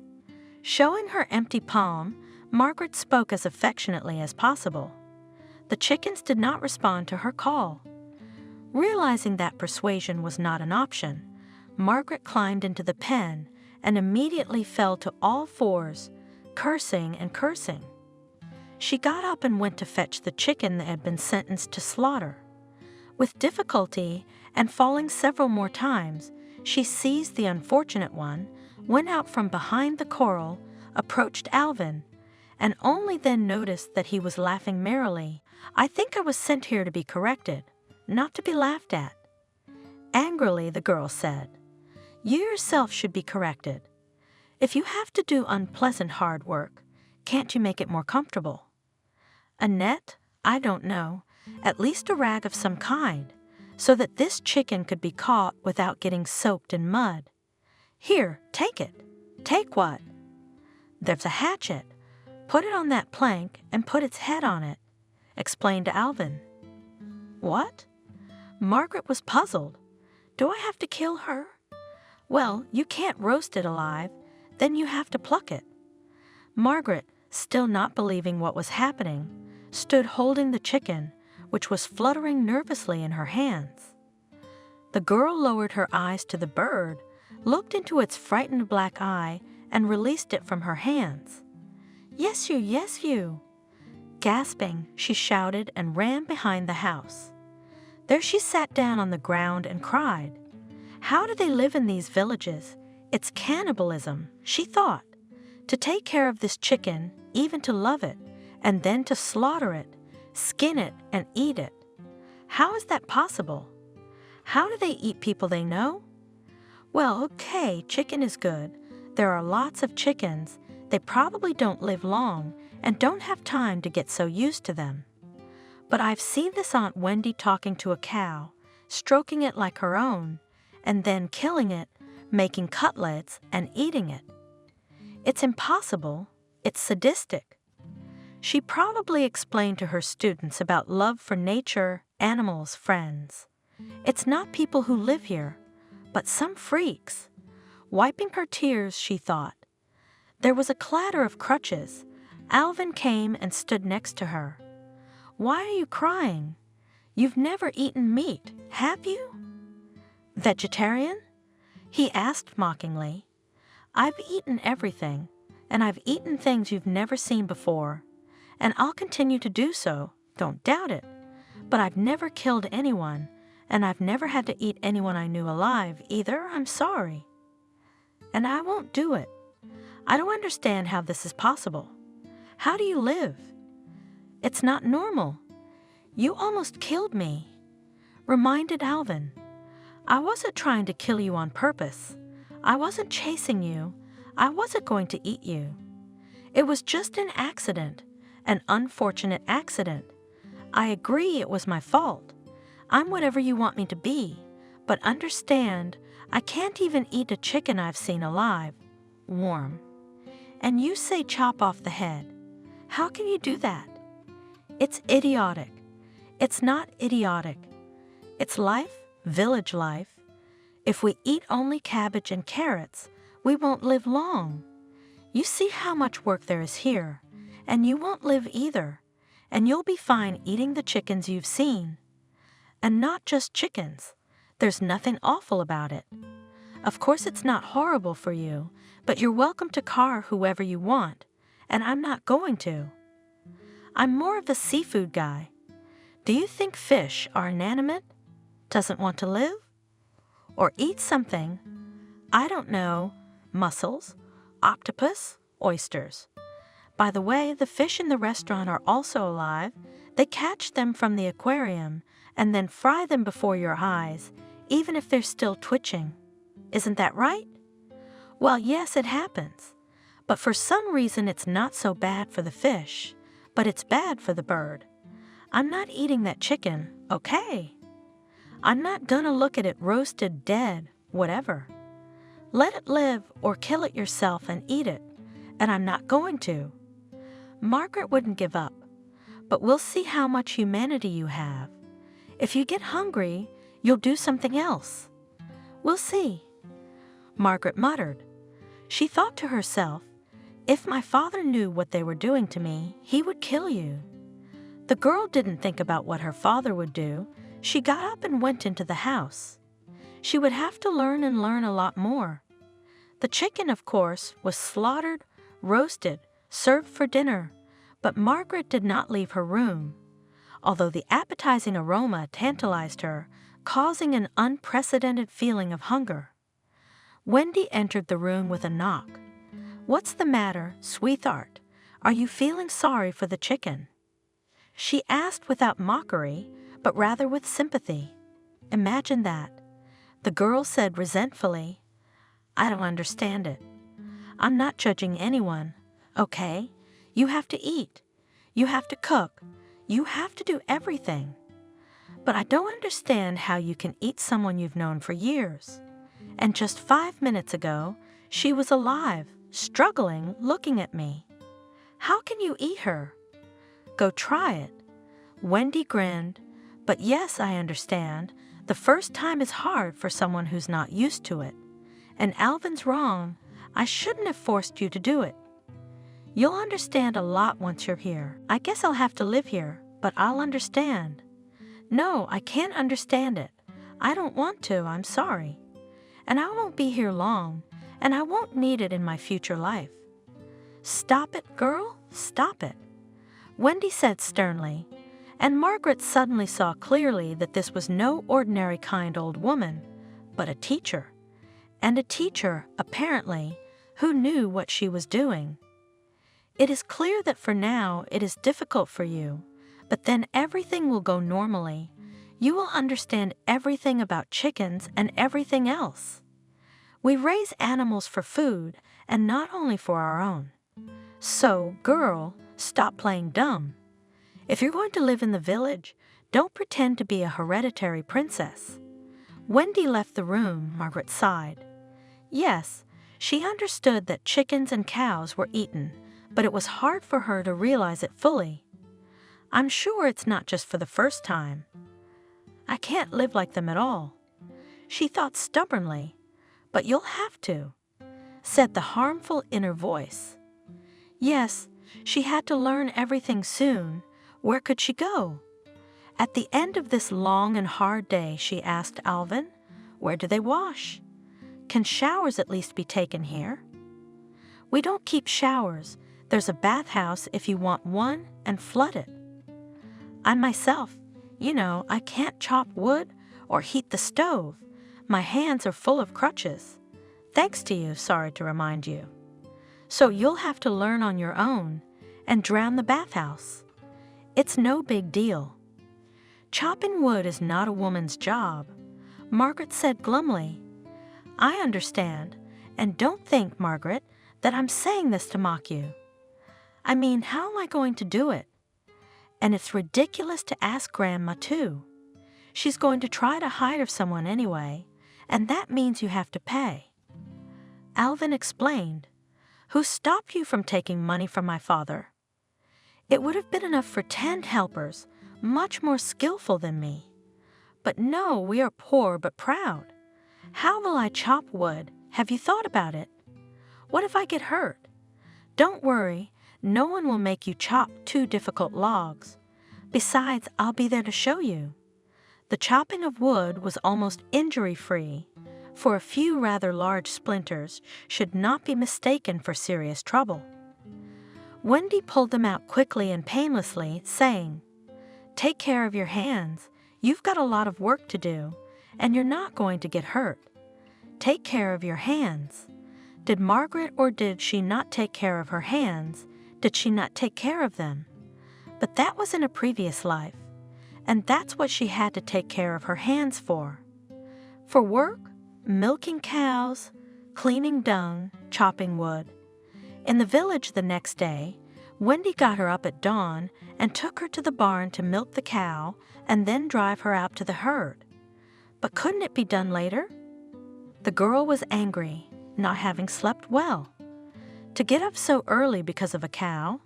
Showing her empty palm, Margaret spoke as affectionately as possible. The chickens did not respond to her call. Realizing that persuasion was not an option, Margaret climbed into the pen and immediately fell to all fours, cursing and cursing. She got up and went to fetch the chicken that had been sentenced to slaughter. With difficulty, and falling several more times, she seized the unfortunate one, went out from behind the corral, approached Alvin, and only then noticed that he was laughing merrily. I think I was sent here to be corrected, not to be laughed at. Angrily, the girl said, You yourself should be corrected. If you have to do unpleasant hard work, can't you make it more comfortable? A net? I don't know. At least a rag of some kind, so that this chicken could be caught without getting soaked in mud. Here, take it. Take what? There's a hatchet. Put it on that plank and put its head on it, explained Alvin. What? Margaret was puzzled. Do I have to kill her? Well, you can't roast it alive, then you have to pluck it. Margaret, still not believing what was happening, stood holding the chicken, which was fluttering nervously in her hands. The girl lowered her eyes to the bird, looked into its frightened black eye, and released it from her hands. Yes, you, yes, you. Gasping, she shouted and ran behind the house. There she sat down on the ground and cried. How do they live in these villages? It's cannibalism, she thought. To take care of this chicken, even to love it, and then to slaughter it, skin it, and eat it. How is that possible? How do they eat people they know? Well, okay, chicken is good. There are lots of chickens. They probably don't live long and don't have time to get so used to them. But I've seen this Aunt Wendy talking to a cow, stroking it like her own, and then killing it, making cutlets, and eating it. It's impossible. It's sadistic. She probably explained to her students about love for nature, animals, friends. It's not people who live here, but some freaks. Wiping her tears, she thought. There was a clatter of crutches. Alvin came and stood next to her. Why are you crying? You've never eaten meat, have you? Vegetarian? He asked mockingly. I've eaten everything, and I've eaten things you've never seen before, and I'll continue to do so, don't doubt it. But I've never killed anyone, and I've never had to eat anyone I knew alive either, I'm sorry. And I won't do it. I don't understand how this is possible. How do you live? It's not normal. You almost killed me, reminded Alvin. I wasn't trying to kill you on purpose. I wasn't chasing you. I wasn't going to eat you. It was just an accident, an unfortunate accident. I agree it was my fault. I'm whatever you want me to be, But understand, I can't even eat a chicken I've seen alive, warm. And you say chop off the head. How can you do that? It's idiotic. It's not idiotic. It's life, village life. If we eat only cabbage and carrots, we won't live long. You see how much work there is here, and you won't live either, and you'll be fine eating the chickens you've seen. And not just chickens. There's nothing awful about it. Of course it's not horrible for you, but you're welcome to carve whoever you want, and I'm not going to. I'm more of a seafood guy. Do you think fish are inanimate? Doesn't want to live? Or eat something, I don't know, mussels, octopus, oysters. By the way, the fish in the restaurant are also alive. They catch them from the aquarium and then fry them before your eyes, even if they're still twitching. Isn't that right? Well, yes, it happens. But for some reason it's not so bad for the fish, but it's bad for the bird. I'm not eating that chicken, okay? I'm not gonna look at it roasted, dead, whatever. Let it live or kill it yourself and eat it, and I'm not going to. Margaret wouldn't give up, but we'll see how much humanity you have. If you get hungry, you'll do something else. We'll see. Margaret muttered. She thought to herself, if my father knew what they were doing to me, he would kill you. The girl didn't think about what her father would do. She got up and went into the house. She would have to learn and learn a lot more. The chicken, of course, was slaughtered, roasted, served for dinner, but Margaret did not leave her room, although the appetizing aroma tantalized her, causing an unprecedented feeling of hunger. Wendy entered the room with a knock. What's the matter, sweetheart? Are you feeling sorry for the chicken? She asked without mockery, but rather with sympathy. Imagine that. The girl said resentfully, I don't understand it. I'm not judging anyone, okay? You have to eat. You have to cook. You have to do everything. But I don't understand how you can eat someone you've known for years. And just 5 minutes ago, she was alive, struggling, looking at me. How can you eat her? Go try it. Wendy grinned. But yes, I understand. The first time is hard for someone who's not used to it. And Alvin's wrong. I shouldn't have forced you to do it. You'll understand a lot once you're here. I guess I'll have to live here, but I'll understand. No, I can't understand it. I don't want to, I'm sorry. And I won't be here long, and I won't need it in my future life. Stop it, girl, stop it. Wendy said sternly, and Margaret suddenly saw clearly that this was no ordinary kind old woman, but a teacher. And a teacher, apparently, who knew what she was doing. It is clear that for now it is difficult for you, but then everything will go normally. You will understand everything about chickens and everything else. We raise animals for food and not only for our own. So, girl, stop playing dumb. If you're going to live in the village, don't pretend to be a hereditary princess. Wendy left the room, Margaret sighed. Yes, she understood that chickens and cows were eaten, but it was hard for her to realize it fully. I'm sure it's not just for the first time. I can't live like them at all, she thought stubbornly. But you'll have to, said the harmful inner voice. Yes, she had to learn everything soon. Where could she go? At the end of this long and hard day, she asked Alvin, where do they wash? Can showers at least be taken here? We don't keep showers. There's a bathhouse if you want one, and flood it. I myself, I can't chop wood or heat the stove. My hands are full of crutches. Thanks to you, sorry to remind you. So you'll have to learn on your own and drown the bathhouse. It's no big deal. Chopping wood is not a woman's job, Margaret said glumly. I understand, and don't think, Margaret, that I'm saying this to mock you. I mean, how am I going to do it? And it's ridiculous to ask Grandma, too. She's going to try to hire someone anyway, and that means you have to pay." Alvin explained, "Who stopped you from taking money from my father? It would have been enough for 10 helpers, much more skillful than me. But no, we are poor but proud. How will I chop wood? Have you thought about it? What if I get hurt? Don't worry, no one will make you chop 2 difficult logs. Besides, I'll be there to show you." The chopping of wood was almost injury-free, for a few rather large splinters should not be mistaken for serious trouble. Wendy pulled them out quickly and painlessly, saying, "Take care of your hands. You've got a lot of work to do, and you're not going to get hurt. Take care of your hands." Did Margaret or did she not take care of her hands? Did she not take care of them? But that was in a previous life, and that's what she had to take care of her hands for. For work, milking cows, cleaning dung, chopping wood. In the village the next day, Wendy got her up at dawn and took her to the barn to milk the cow and then drive her out to the herd. But couldn't it be done later? The girl was angry, not having slept well. To get up so early because of a cow?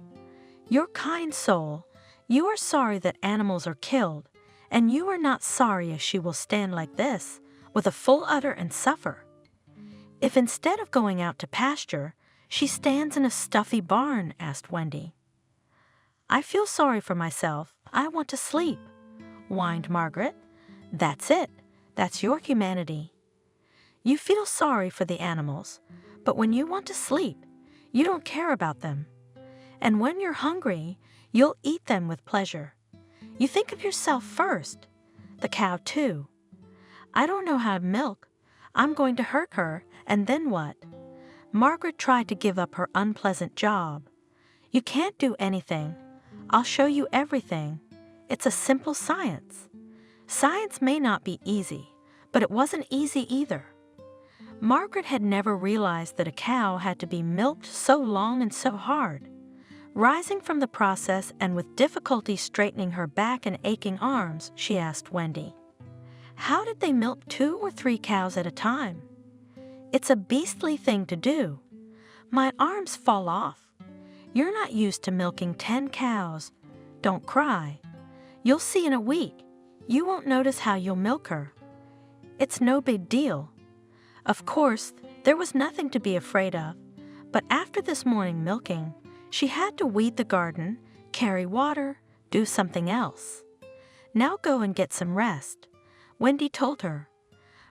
Your kind soul, you are sorry that animals are killed, and you are not sorry if she will stand like this, with a full udder and suffer. If instead of going out to pasture, she stands in a stuffy barn, asked Wendy. "I feel sorry for myself. I want to sleep," whined Margaret. "That's it. That's your humanity. You feel sorry for the animals, but when you want to sleep, you don't care about them. And when you're hungry, you'll eat them with pleasure. You think of yourself first. The cow, too. I don't know how to milk. I'm going to hurt her, and then what?" Margaret tried to give up her unpleasant job. "You can't do anything. I'll show you everything. It's a simple science. Science may not be easy, but it wasn't easy either." Margaret had never realized that a cow had to be milked so long and so hard. Rising from the process and with difficulty straightening her back and aching arms, she asked Wendy, "How did they milk 2 or 3 cows at a time?" "It's a beastly thing to do. My arms fall off. You're not used to milking 10 cows. Don't cry. You'll see in a week. You won't notice how you'll milk her. It's no big deal." Of course, there was nothing to be afraid of, but after this morning milking, she had to weed the garden, carry water, do something else. "Now go and get some rest," Wendy told her.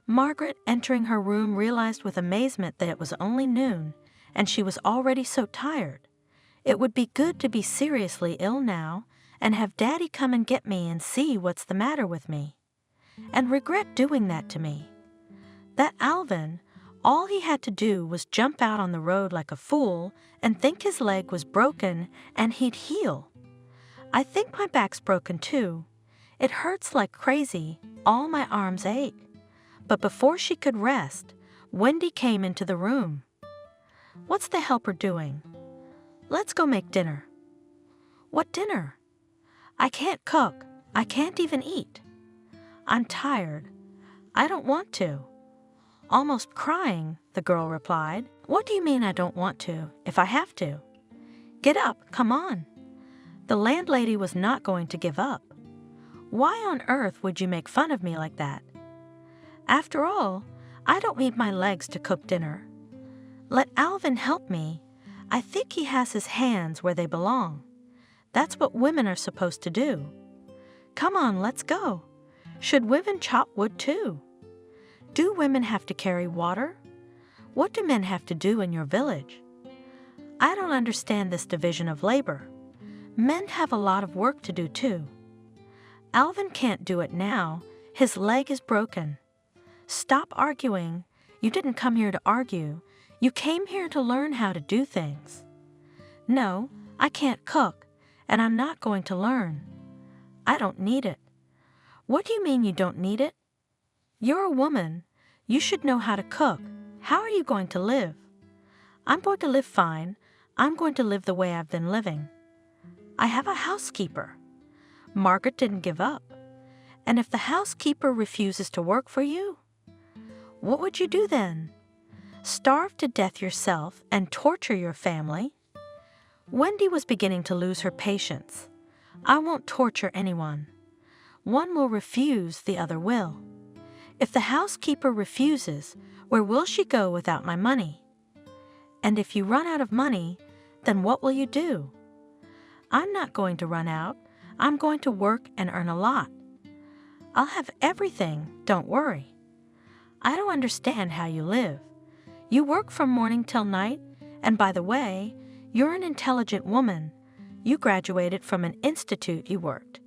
Margaret, entering her room, realized with amazement that it was only noon, and she was already so tired. It would be good to be seriously ill now and have Daddy come and get me and see what's the matter with me, and regret doing that to me. That Alvin, all he had to do was jump out on the road like a fool and think his leg was broken and he'd heal. I think my back's broken too. It hurts like crazy. All my arms ache. But before she could rest, Wendy came into the room. "What's the helper doing?" "Let's go make dinner." "What dinner?" "I can't cook. I can't even eat." "I'm tired. I don't want to." Almost crying, the girl replied, "What do you mean I don't want to, if I have to? Get up, come on." The landlady was not going to give up. "Why on earth would you make fun of me like that? After all, I don't need my legs to cook dinner. Let Alvin help me. I think he has his hands where they belong. That's what women are supposed to do. Come on, let's go. Should women chop wood too? Do women have to carry water? What do men have to do in your village? I don't understand this division of labor. Men have a lot of work to do too. Alvin can't do it now. His leg is broken. Stop arguing. You didn't come here to argue. You came here to learn how to do things." "No, I can't cook, and I'm not going to learn. I don't need it." "What do you mean you don't need it? You're a woman. You should know how to cook. How are you going to live?" "I'm going to live fine. I'm going to live the way I've been living. I have a housekeeper." Margaret didn't give up. And if the housekeeper refuses to work for you, what would you do then? Starve to death yourself and torture your family? Wendy was beginning to lose her patience. I won't torture anyone. One will refuse, the other will. If the housekeeper refuses, where will she go without my money? And if you run out of money, then what will you do? I'm not going to run out. I'm going to work and earn a lot. I'll have everything, don't worry. I don't understand how you live. You work from morning till night, and by the way, you're an intelligent woman. You graduated from an institute you worked.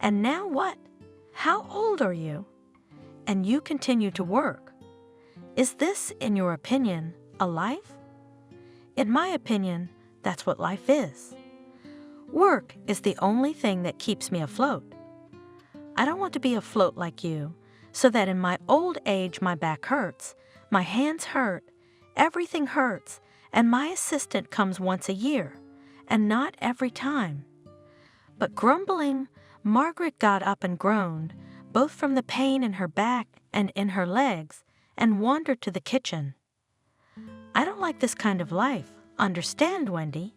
And now what? How old are you? And you continue to work. Is this, in your opinion, a life? In my opinion, that's what life is. Work is the only thing that keeps me afloat. I don't want to be afloat like you, so that in my old age my back hurts, my hands hurt, everything hurts, and my assistant comes once a year, and not every time. But grumbling, Margaret got up and groaned, both from the pain in her back and in her legs, and wandered to the kitchen. I don't like this kind of life, understand, Wendy?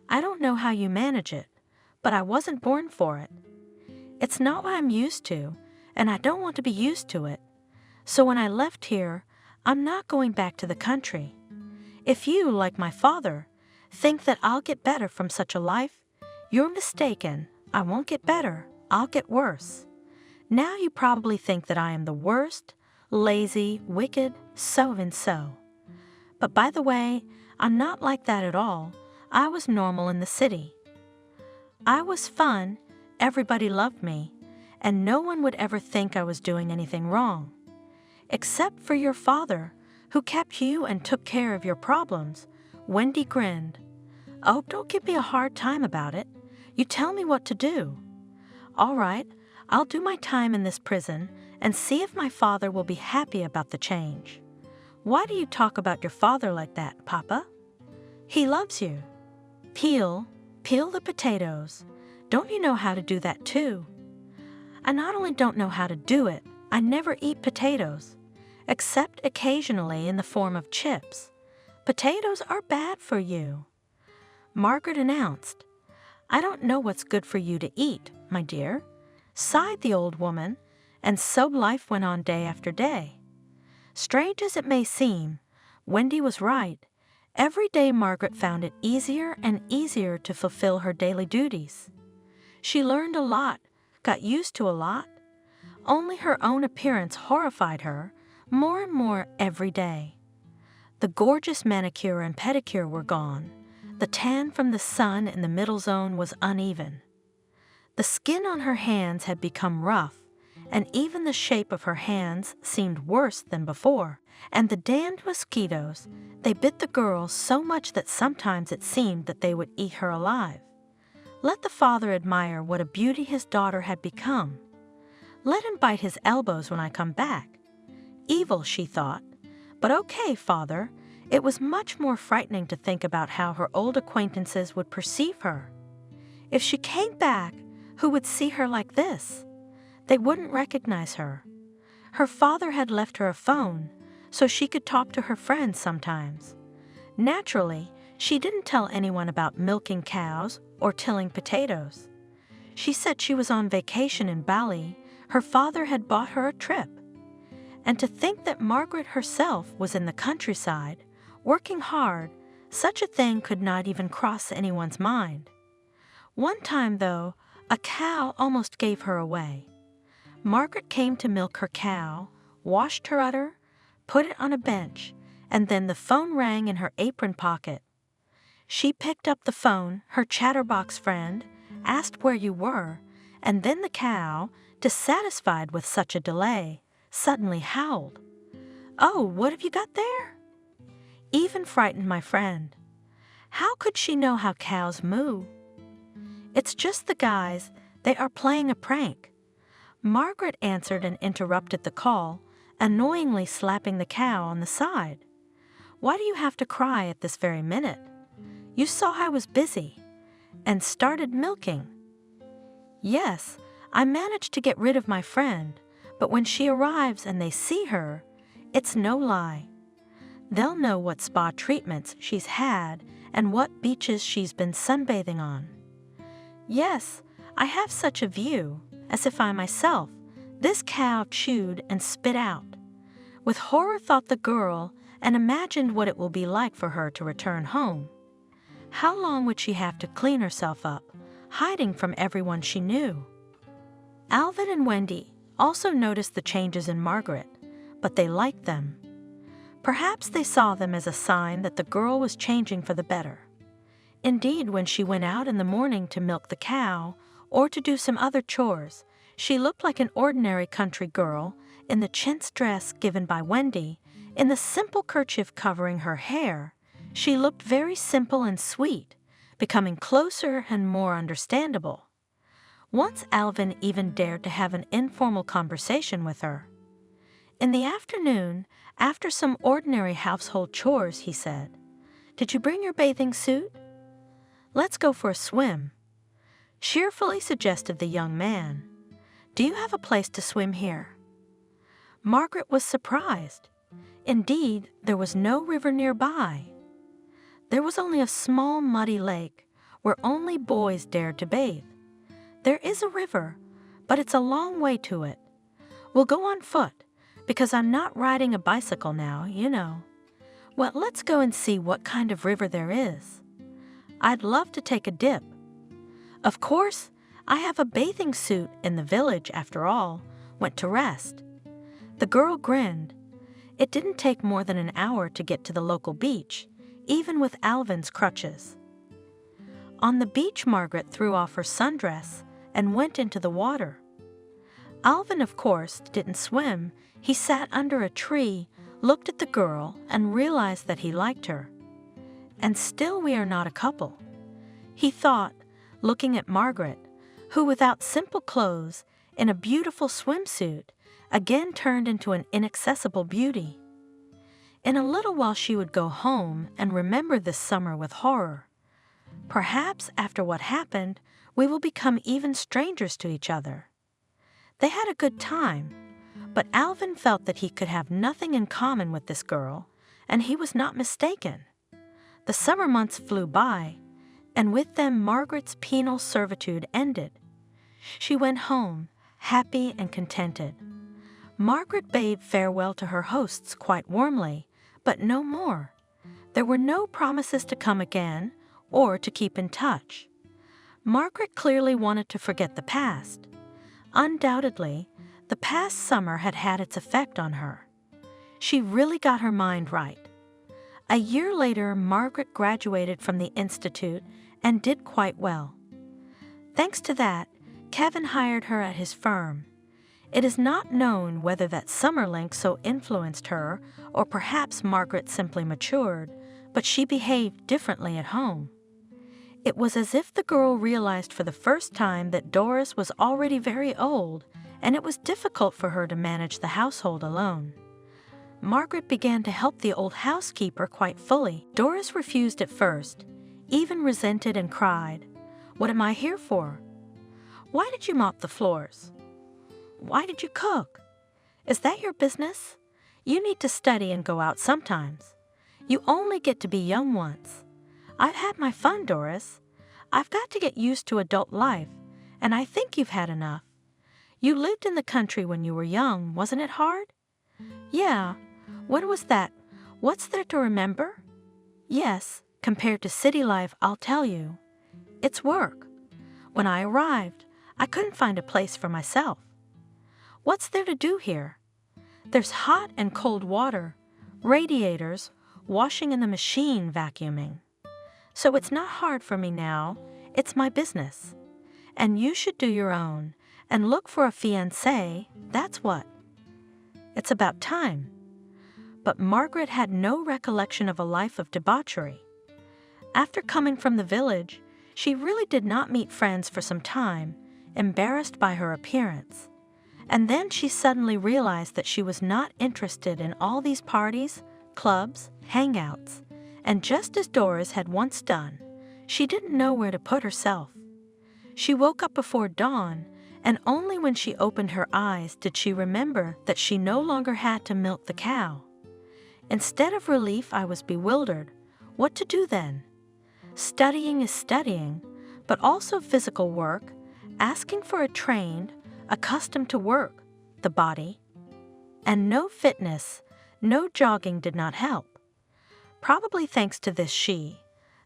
I don't know how you manage it, but I wasn't born for it. It's not what I'm used to, and I don't want to be used to it. So when I left here, I'm not going back to the country. If you, like my father, think that I'll get better from such a life, you're mistaken. I won't get better. I'll get worse. Now you probably think that I am the worst, lazy, wicked, so and so. But by the way, I'm not like that at all. I was normal in the city. I was fun, everybody loved me, and no one would ever think I was doing anything wrong. Except for your father, who kept you and took care of your problems. Wendy grinned. Oh, don't give me a hard time about it. You tell me what to do. All right, I'll do my time in this prison and see if my father will be happy about the change. Why do you talk about your father like that, Papa? He loves you. Peel the potatoes. Don't you know how to do that too? I not only don't know how to do it, I never eat potatoes, except occasionally in the form of chips. Potatoes are bad for you. Margaret announced, I don't know what's good for you to eat, my dear, sighed the old woman, and so life went on day after day. Strange as it may seem, Wendy was right. Every day Margaret found it easier and easier to fulfill her daily duties. She learned a lot, got used to a lot. Only her own appearance horrified her more and more every day. The gorgeous manicure and pedicure were gone. The tan from the sun in the middle zone was uneven. The skin on her hands had become rough, and even the shape of her hands seemed worse than before. And the damned mosquitoes, they bit the girl so much that sometimes it seemed that they would eat her alive. Let the father admire what a beauty his daughter had become. Let him bite his elbows when I come back. Evil, she thought. But okay, father. It was much more frightening to think about how her old acquaintances would perceive her. If she came back, who would see her like this? They wouldn't recognize her. Her father had left her a phone, so she could talk to her friends sometimes. Naturally, she didn't tell anyone about milking cows or tilling potatoes. She said she was on vacation in Bali. Her father had bought her a trip. And to think that Margaret herself was in the countryside, working hard, such a thing could not even cross anyone's mind. One time, though, a cow almost gave her away. Margaret came to milk her cow, washed her udder, put it on a bench, and then the phone rang in her apron pocket. She picked up the phone, her chatterbox friend, asked where you were, and then the cow, dissatisfied with such a delay, suddenly howled. Oh, what have you got there? Even frightened my friend. How could she know how cows moo? It's just the guys. They are playing a prank. Margaret answered and interrupted the call, annoyingly slapping the cow on the side. Why do you have to cry at this very minute? You saw I was busy, and started milking. Yes, I managed to get rid of my friend, but when she arrives and they see her, it's no lie. They'll know what spa treatments she's had and what beaches she's been sunbathing on. Yes, I have such a view, as if I myself, this cow chewed and spit out. With horror thought the girl, and imagined what it will be like for her to return home. How long would she have to clean herself up, hiding from everyone she knew? Alvin and Wendy also noticed the changes in Margaret, but they liked them. Perhaps they saw them as a sign that the girl was changing for the better. Indeed, when she went out in the morning to milk the cow or to do some other chores, she looked like an ordinary country girl in the chintz dress given by Wendy. In the simple kerchief covering her hair, she looked very simple and sweet, becoming closer and more understandable. Once Alvin even dared to have an informal conversation with her. In the afternoon, after some ordinary household chores, he said, "Did you bring your bathing suit? Let's go for a swim," cheerfully suggested the young man. "Do you have a place to swim here?" Margaret was surprised. Indeed, there was no river nearby. There was only a small muddy lake where only boys dared to bathe. There is a river, but it's a long way to it. We'll go on foot, because I'm not riding a bicycle now, you know. Well, let's go and see what kind of river there is. I'd love to take a dip. Of course, I have a bathing suit in the village after all, went to rest. The girl grinned. It didn't take more than an hour to get to the local beach, even with Alvin's crutches. On the beach, Margaret threw off her sundress and went into the water. Alvin, of course, didn't swim. He sat under a tree, looked at the girl, and realized that he liked her. And still we are not a couple, he thought, looking at Margaret, who without simple clothes, in a beautiful swimsuit, again turned into an inaccessible beauty. In a little while she would go home and remember this summer with horror. Perhaps after what happened, we will become even strangers to each other. They had a good time, but Alvin felt that he could have nothing in common with this girl, and he was not mistaken. The summer months flew by, and with them Margaret's penal servitude ended. She went home, happy and contented. Margaret bade farewell to her hosts quite warmly, but no more. There were no promises to come again or to keep in touch. Margaret clearly wanted to forget the past. Undoubtedly, the past summer had had its effect on her. She really got her mind right. A year later, Margaret graduated from the institute and did quite well. Thanks to that, Kevin hired her at his firm. It is not known whether that summer link so influenced her, or perhaps Margaret simply matured, but she behaved differently at home. It was as if the girl realized for the first time that Doris was already very old, and it was difficult for her to manage the household alone. Margaret began to help the old housekeeper quite fully. Doris refused at first, even resented and cried, "What am I here for? Why did you mop the floors? Why did you cook? Is that your business? You need to study and go out sometimes. You only get to be young once. I've had my fun, Doris. I've got to get used to adult life, and I think you've had enough. You lived in the country when you were young, wasn't it hard? Yeah. What was that? What's there to remember? Yes, compared to city life, I'll tell you. It's work. When I arrived, I couldn't find a place for myself. What's there to do here? There's hot and cold water, radiators, washing in the machine, vacuuming. So it's not hard for me now. It's my business. And you should do your own and look for a fiancé, that's what. It's about time." But Margaret had no recollection of a life of debauchery. After coming from the village, she really did not meet friends for some time, embarrassed by her appearance. And then she suddenly realized that she was not interested in all these parties, clubs, hangouts, and just as Doris had once done, she didn't know where to put herself. She woke up before dawn and only when she opened her eyes did she remember that she no longer had to milk the cow. Instead of relief, I was bewildered. What to do then? Studying is studying, but also physical work, asking for a trained, accustomed to work, the body. And no fitness, no jogging did not help. Probably thanks to this she,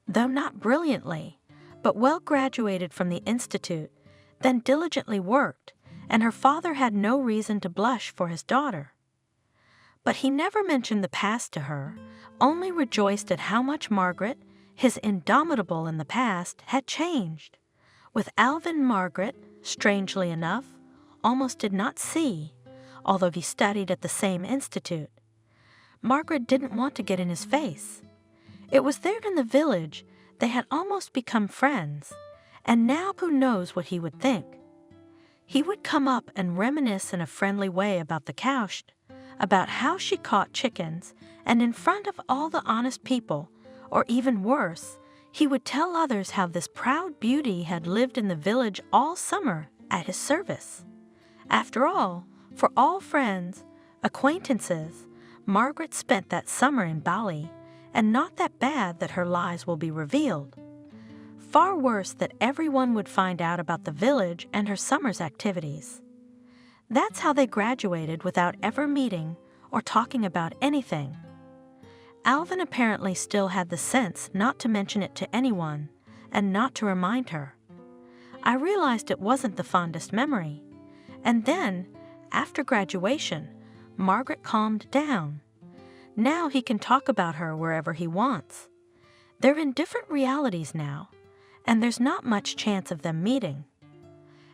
though not brilliantly, but well graduated from the institute, then diligently worked, and her father had no reason to blush for his daughter. But he never mentioned the past to her, only rejoiced at how much Margaret, his indomitable in the past, had changed. With Alvin, Margaret, strangely enough, almost did not see, although he studied at the same institute. Margaret didn't want to get in his face. It was there in the village they had almost become friends, and now who knows what he would think. He would come up and reminisce in a friendly way about the cow, about how she caught chickens, and in front of all the honest people, or even worse, he would tell others how this proud beauty had lived in the village all summer at his service. After all, for all friends, acquaintances, Margaret spent that summer in Bali, and not that bad that her lies will be revealed. Far worse that everyone would find out about the village and her summer's activities. That's how they graduated without ever meeting or talking about anything. Alvin apparently still had the sense not to mention it to anyone and not to remind her. I realized it wasn't the fondest memory. And then, after graduation, Margaret calmed down. Now he can talk about her wherever he wants. They're in different realities now, and there's not much chance of them meeting.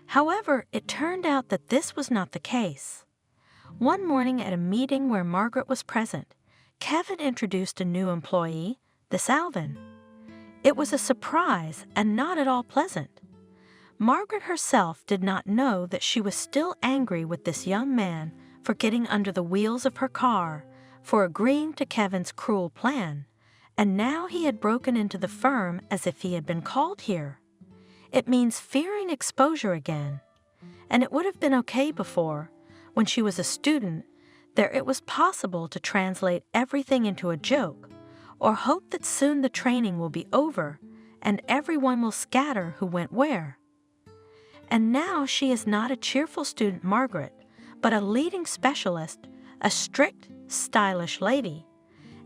However, it turned out that this was not the case. One morning at a meeting where Margaret was present, Kevin introduced a new employee, this Alvin. It was a surprise and not at all pleasant. Margaret herself did not know that she was still angry with this young man for getting under the wheels of her car, for agreeing to Kevin's cruel plan, and now he had broken into the firm as if he had been called here. It means fearing exposure again, and it would have been okay before, when she was a student, there it was possible to translate everything into a joke, or hope that soon the training will be over and everyone will scatter who went where. And now she is not a cheerful student Margaret, but a leading specialist, a strict, stylish lady,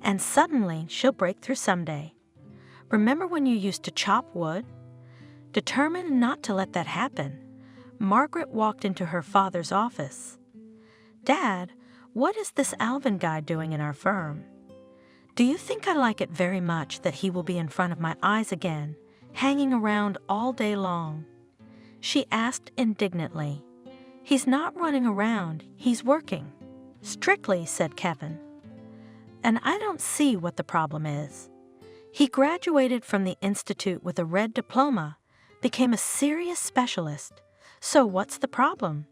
and suddenly she'll break through someday. Remember when you used to chop wood? Determined not to let that happen, Margaret walked into her father's office. "Dad, what is this Alvin guy doing in our firm? Do you think I like it very much that he will be in front of my eyes again, hanging around all day long?" She asked indignantly. "He's not running around, he's working." "Strictly," said Kevin. "And I don't see what the problem is. He graduated from the institute with a red diploma, became a serious specialist. So what's the problem?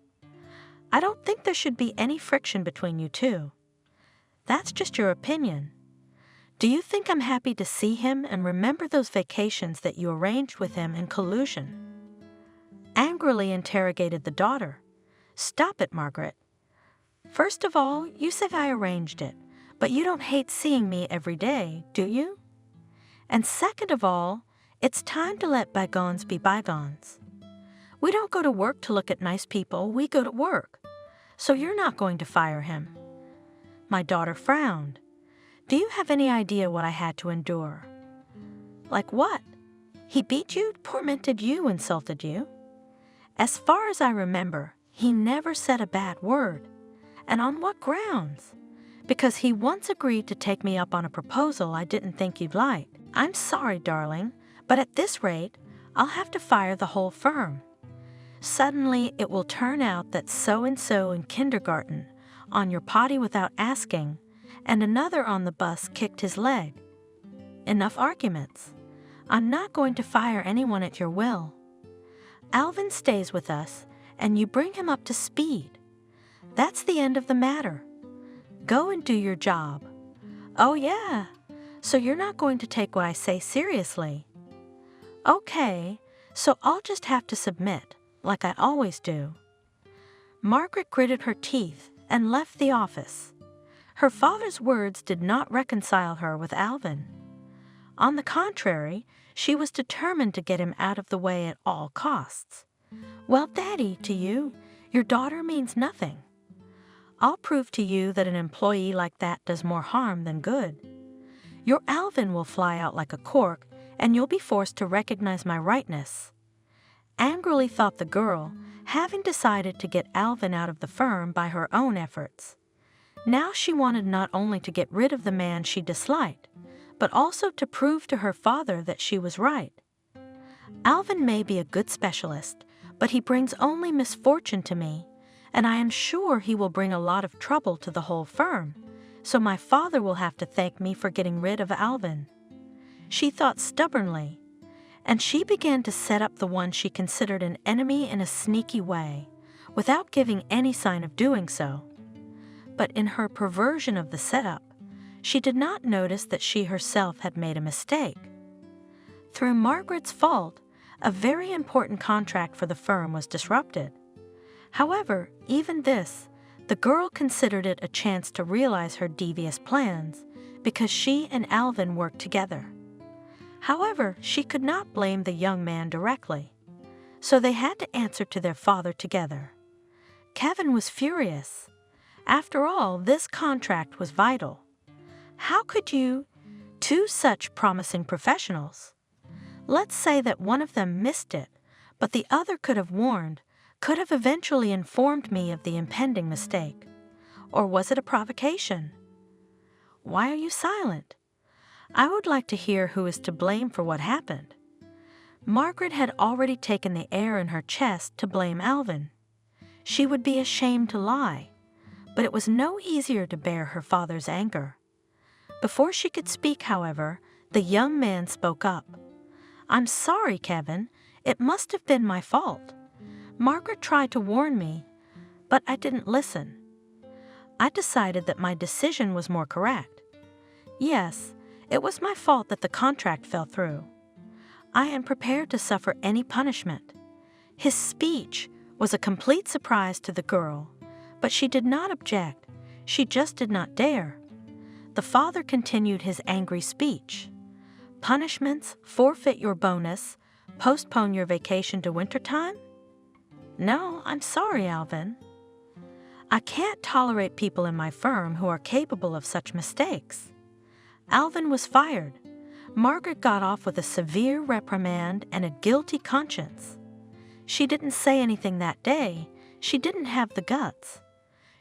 I don't think there should be any friction between you two. That's just your opinion. Do you think I'm happy to see him and remember those vacations that you arranged with him in collusion?" Angrily interrogated the daughter. "Stop it, Margaret. First of all, you say I arranged it, but you don't hate seeing me every day, do you? And second of all, it's time to let bygones be bygones. We don't go to work to look at nice people, we go to work. So you're not going to fire him." My daughter frowned. "Do you have any idea what I had to endure?" "Like what? He beat you, tormented you, insulted you?" "As far as I remember, he never said a bad word. And on what grounds? Because he once agreed to take me up on a proposal I didn't think you'd like. I'm sorry, darling, but at this rate, I'll have to fire the whole firm. Suddenly, it will turn out that so-and-so in kindergarten, on your potty without asking, and another on the bus kicked his leg. Enough arguments. I'm not going to fire anyone at your will. Alvin stays with us, and you bring him up to speed. That's the end of the matter. Go and do your job." "Oh, yeah. So you're not going to take what I say seriously?" "Okay, so I'll just have to submit, like I always do. Margaret gritted her teeth and left the office. Her father's words did not reconcile her with Alvin. On the contrary, she was determined to get him out of the way at all costs. "Well, Daddy, to you, your daughter means nothing. I'll prove to you that an employee like that does more harm than good. Your Alvin will fly out like a cork, and you'll be forced to recognize my rightness." Angrily thought the girl, having decided to get Alvin out of the firm by her own efforts. Now she wanted not only to get rid of the man she disliked, but also to prove to her father that she was right. "Alvin may be a good specialist, but he brings only misfortune to me, and I am sure he will bring a lot of trouble to the whole firm, so my father will have to thank me for getting rid of Alvin," she thought stubbornly, and she began to set up the one she considered an enemy in a sneaky way, without giving any sign of doing so. But in her perversion of the setup, she did not notice that she herself had made a mistake. Through Margaret's fault, a very important contract for the firm was disrupted. However, even this, the girl considered it a chance to realize her devious plans, because she and Alvin worked together. However, she could not blame the young man directly, so they had to answer to their father together. Kevin was furious. After all, this contract was vital. How could two such promising professionals? Let's say that one of them missed it, but the other could have warned, could have eventually informed me of the impending mistake. Or was it a provocation? Why are you silent? I would like to hear who is to blame for what happened. Margaret had already taken the air in her chest to blame Alvin. She would be ashamed to lie, but it was no easier to bear her father's anger. Before she could speak, however, the young man spoke up. "I'm sorry, Kevin. It must have been my fault. Margaret tried to warn me, but I didn't listen. I decided that my decision was more correct. Yes, it was my fault that the contract fell through. I am prepared to suffer any punishment." His speech was a complete surprise to the girl, but she did not object. She just did not dare. The father continued his angry speech. "Punishments, forfeit your bonus, postpone your vacation to wintertime? No, I'm sorry, Alvin. I can't tolerate people in my firm who are capable of such mistakes." Alvin was fired. Margaret got off with a severe reprimand and a guilty conscience. She didn't say anything that day. She didn't have the guts.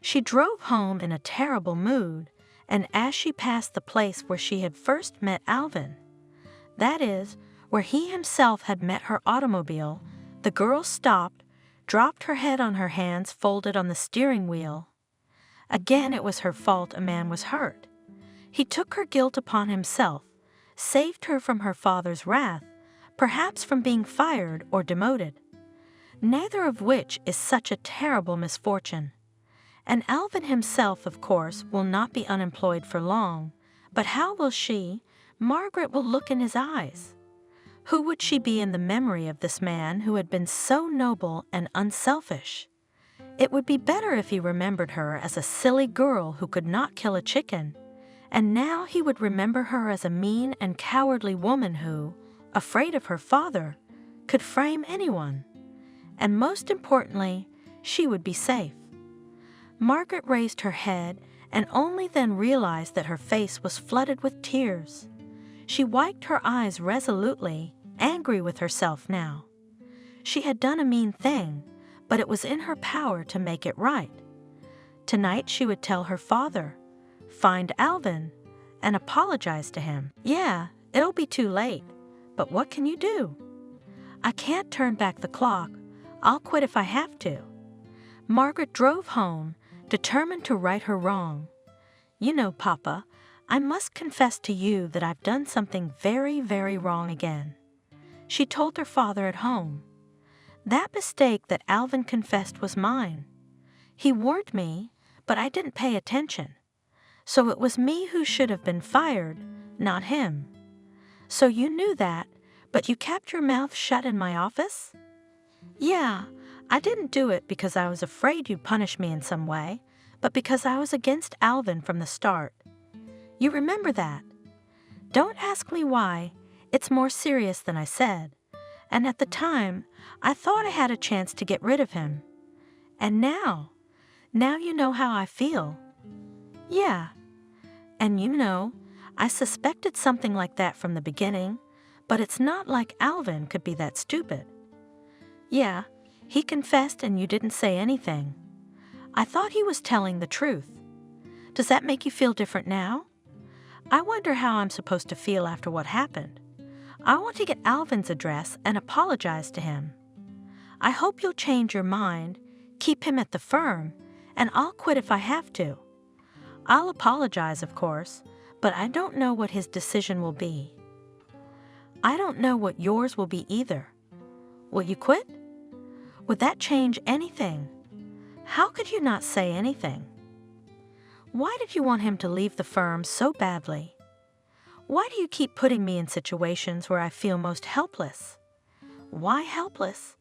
She drove home in a terrible mood, and as she passed the place where she had first met Alvin, that is, where he himself had met her automobile, the girl stopped, dropped her head on her hands folded on the steering wheel. Again it was her fault a man was hurt. He took her guilt upon himself, saved her from her father's wrath, perhaps from being fired or demoted, neither of which is such a terrible misfortune. And Alvin himself, of course, will not be unemployed for long, but how will she, Margaret, will look in his eyes? Who would she be in the memory of this man who had been so noble and unselfish? It would be better if he remembered her as a silly girl who could not kill a chicken, and now he would remember her as a mean and cowardly woman who, afraid of her father, could frame anyone. And most importantly, she would be safe. Margaret raised her head and only then realized that her face was flooded with tears. She wiped her eyes resolutely, angry with herself now. She had done a mean thing, but it was in her power to make it right. Tonight she would tell her father, find Alvin, and apologize to him. Yeah, it'll be too late, but what can you do? I can't turn back the clock. I'll quit if I have to. Margaret drove home, determined to right her wrong. You know, Papa, I must confess to you that I've done something very, very wrong again. She told her father at home. That mistake that Alvin confessed was mine. He warned me, but I didn't pay attention. So it was me who should have been fired, not him. So you knew that, but you kept your mouth shut in my office? Yeah, I didn't do it because I was afraid you'd punish me in some way, but because I was against Alvin from the start. You remember that? Don't ask me why. It's more serious than I said. And at the time, I thought I had a chance to get rid of him. And now you know how I feel. Yeah. And I suspected something like that from the beginning, but it's not like Alvin could be that stupid. Yeah, he confessed and you didn't say anything. I thought he was telling the truth. Does that make you feel different now? I wonder how I'm supposed to feel after what happened. I want to get Alvin's address and apologize to him. I hope you'll change your mind, keep him at the firm, and I'll quit if I have to. I'll apologize, of course, but I don't know what his decision will be. I don't know what yours will be either. Will you quit? Would that change anything? How could you not say anything? Why did you want him to leave the firm so badly? Why do you keep putting me in situations where I feel most helpless? Why helpless?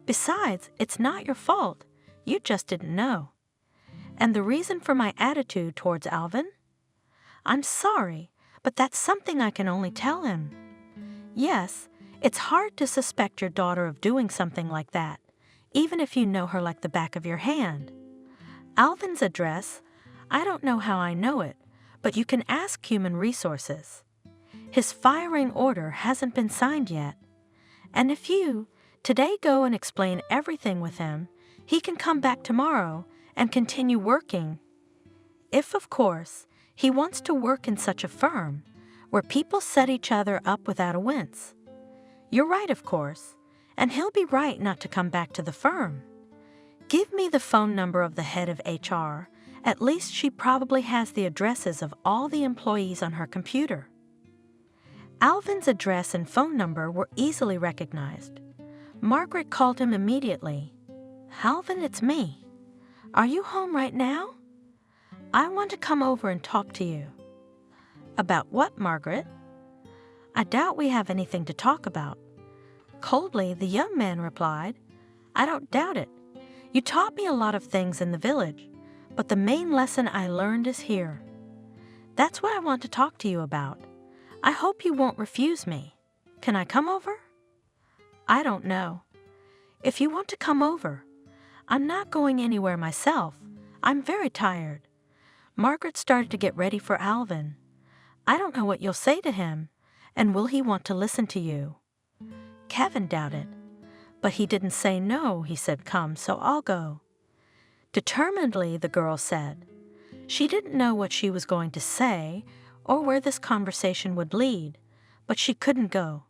Besides, it's not your fault. You just didn't know. And the reason for my attitude towards Alvin? I'm sorry, but that's something I can only tell him. Yes, it's hard to suspect your daughter of doing something like that, even if you know her like the back of your hand. Alvin's address, I don't know how I know it, but you can ask Human Resources. His firing order hasn't been signed yet. And if you, today, go and explain everything with him, he can come back tomorrow and continue working. If, of course, he wants to work in such a firm, where people set each other up without a wince. You're right, of course, and he'll be right not to come back to the firm. Give me the phone number of the head of HR. At least she probably has the addresses of all the employees on her computer. Alvin's address and phone number were easily recognized. Margaret called him immediately. Alvin, it's me. Are you home right now? I want to come over and talk to you. About what, Margaret? I doubt we have anything to talk about. Coldly, the young man replied, I don't doubt it. You taught me a lot of things in the village, but the main lesson I learned is here. That's what I want to talk to you about. I hope you won't refuse me. Can I come over? I don't know. If you want to come over. I'm not going anywhere myself. I'm very tired. Margaret started to get ready for Alvin. I don't know what you'll say to him, and will he want to listen to you? Kevin doubted. But he didn't say no, he said come, so I'll go. Determinedly, the girl said. She didn't know what she was going to say or where this conversation would lead, but she couldn't go.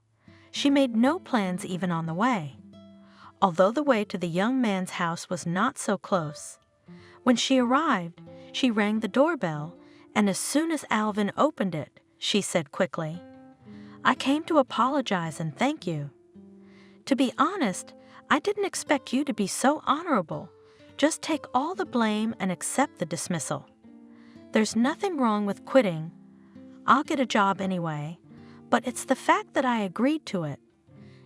She made no plans even on the way, although the way to the young man's house was not so close. When she arrived, she rang the doorbell, and as soon as Alvin opened it, she said quickly, I came to apologize and thank you. To be honest, I didn't expect you to be so honorable. Just take all the blame and accept the dismissal. There's nothing wrong with quitting. I'll get a job anyway, but it's the fact that I agreed to it.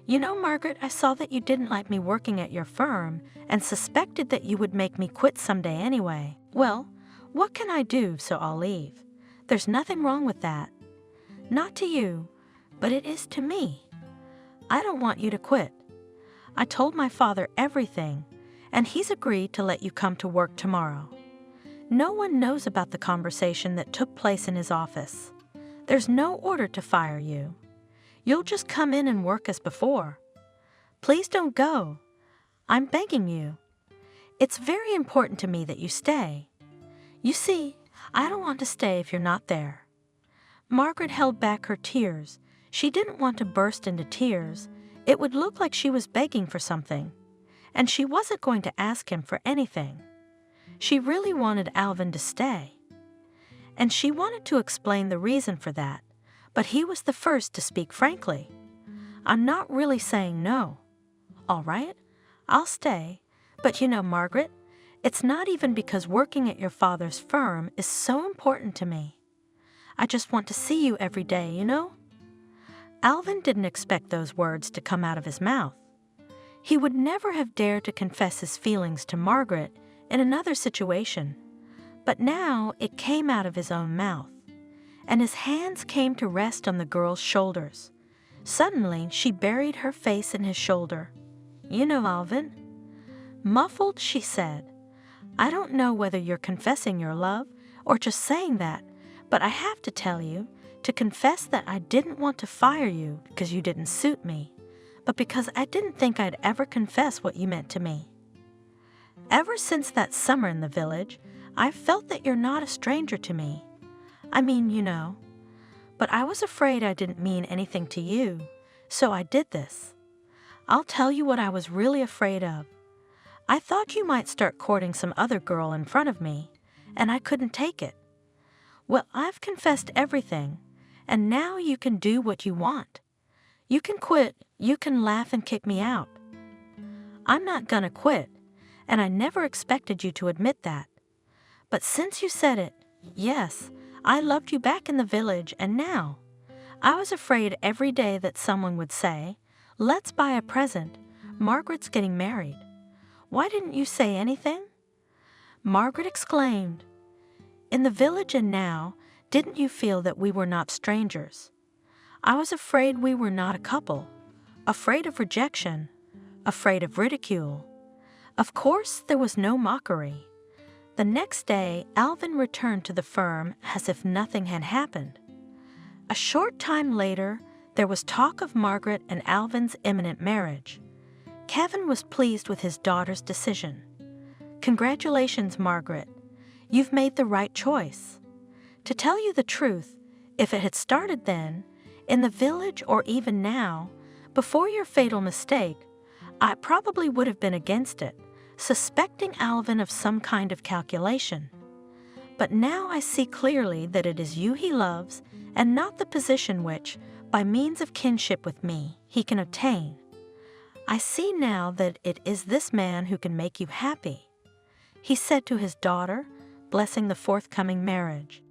You know, Margaret, I saw that you didn't like me working at your firm and suspected that you would make me quit someday anyway. Well, what can I do, so I'll leave. There's nothing wrong with that. Not to you, but it is to me. I don't want you to quit. I told my father everything, and he's agreed to let you come to work tomorrow. No one knows about the conversation that took place in his office. There's no order to fire you. You'll just come in and work as before. Please don't go. I'm begging you. It's very important to me that you stay. You see, I don't want to stay if you're not there. Margaret held back her tears. She didn't want to burst into tears. It would look like she was begging for something, and she wasn't going to ask him for anything. She really wanted Alvin to stay, and she wanted to explain the reason for that, but he was the first to speak frankly. I'm not really saying no. All right, I'll stay, but you know, Margaret, it's not even because working at your father's firm is so important to me. I just want to see you every day, you know? Alvin didn't expect those words to come out of his mouth. He would never have dared to confess his feelings to Margaret in another situation, but now it came out of his own mouth, and his hands came to rest on the girl's shoulders. Suddenly, she buried her face in his shoulder. "You know, Alvin." Muffled, she said, "I don't know whether you're confessing your love or just saying that, but I have to tell you, to confess that I didn't want to fire you because you didn't suit me, but because I didn't think I'd ever confess what you meant to me. Ever since that summer in the village, I've felt that you're not a stranger to me. I mean, you know. But I was afraid I didn't mean anything to you, so I did this. I'll tell you what I was really afraid of. I thought you might start courting some other girl in front of me, and I couldn't take it. Well, I've confessed everything, and now you can do what you want. You can quit, you can laugh and kick me out. I'm not gonna quit, and I never expected you to admit that. But since you said it, yes, I loved you back in the village, and now. I was afraid every day that someone would say, 'Let's buy a present. Margaret's getting married.' Why didn't you say anything?" Margaret exclaimed, "In the village and now, didn't you feel that we were not strangers? I was afraid we were not a couple, afraid of rejection, afraid of ridicule. Of course, there was no mockery. The next day, Alvin returned to the firm as if nothing had happened. A short time later, there was talk of Margaret and Alvin's imminent marriage. Kevin was pleased with his daughter's decision. "Congratulations, Margaret. You've made the right choice. To tell you the truth, if it had started then, in the village or even now, before your fatal mistake, I probably would have been against it, suspecting Alvin of some kind of calculation. But now I see clearly that it is you he loves and not the position which, by means of kinship with me, he can obtain. I see now that it is this man who can make you happy," he said to his daughter, blessing the forthcoming marriage.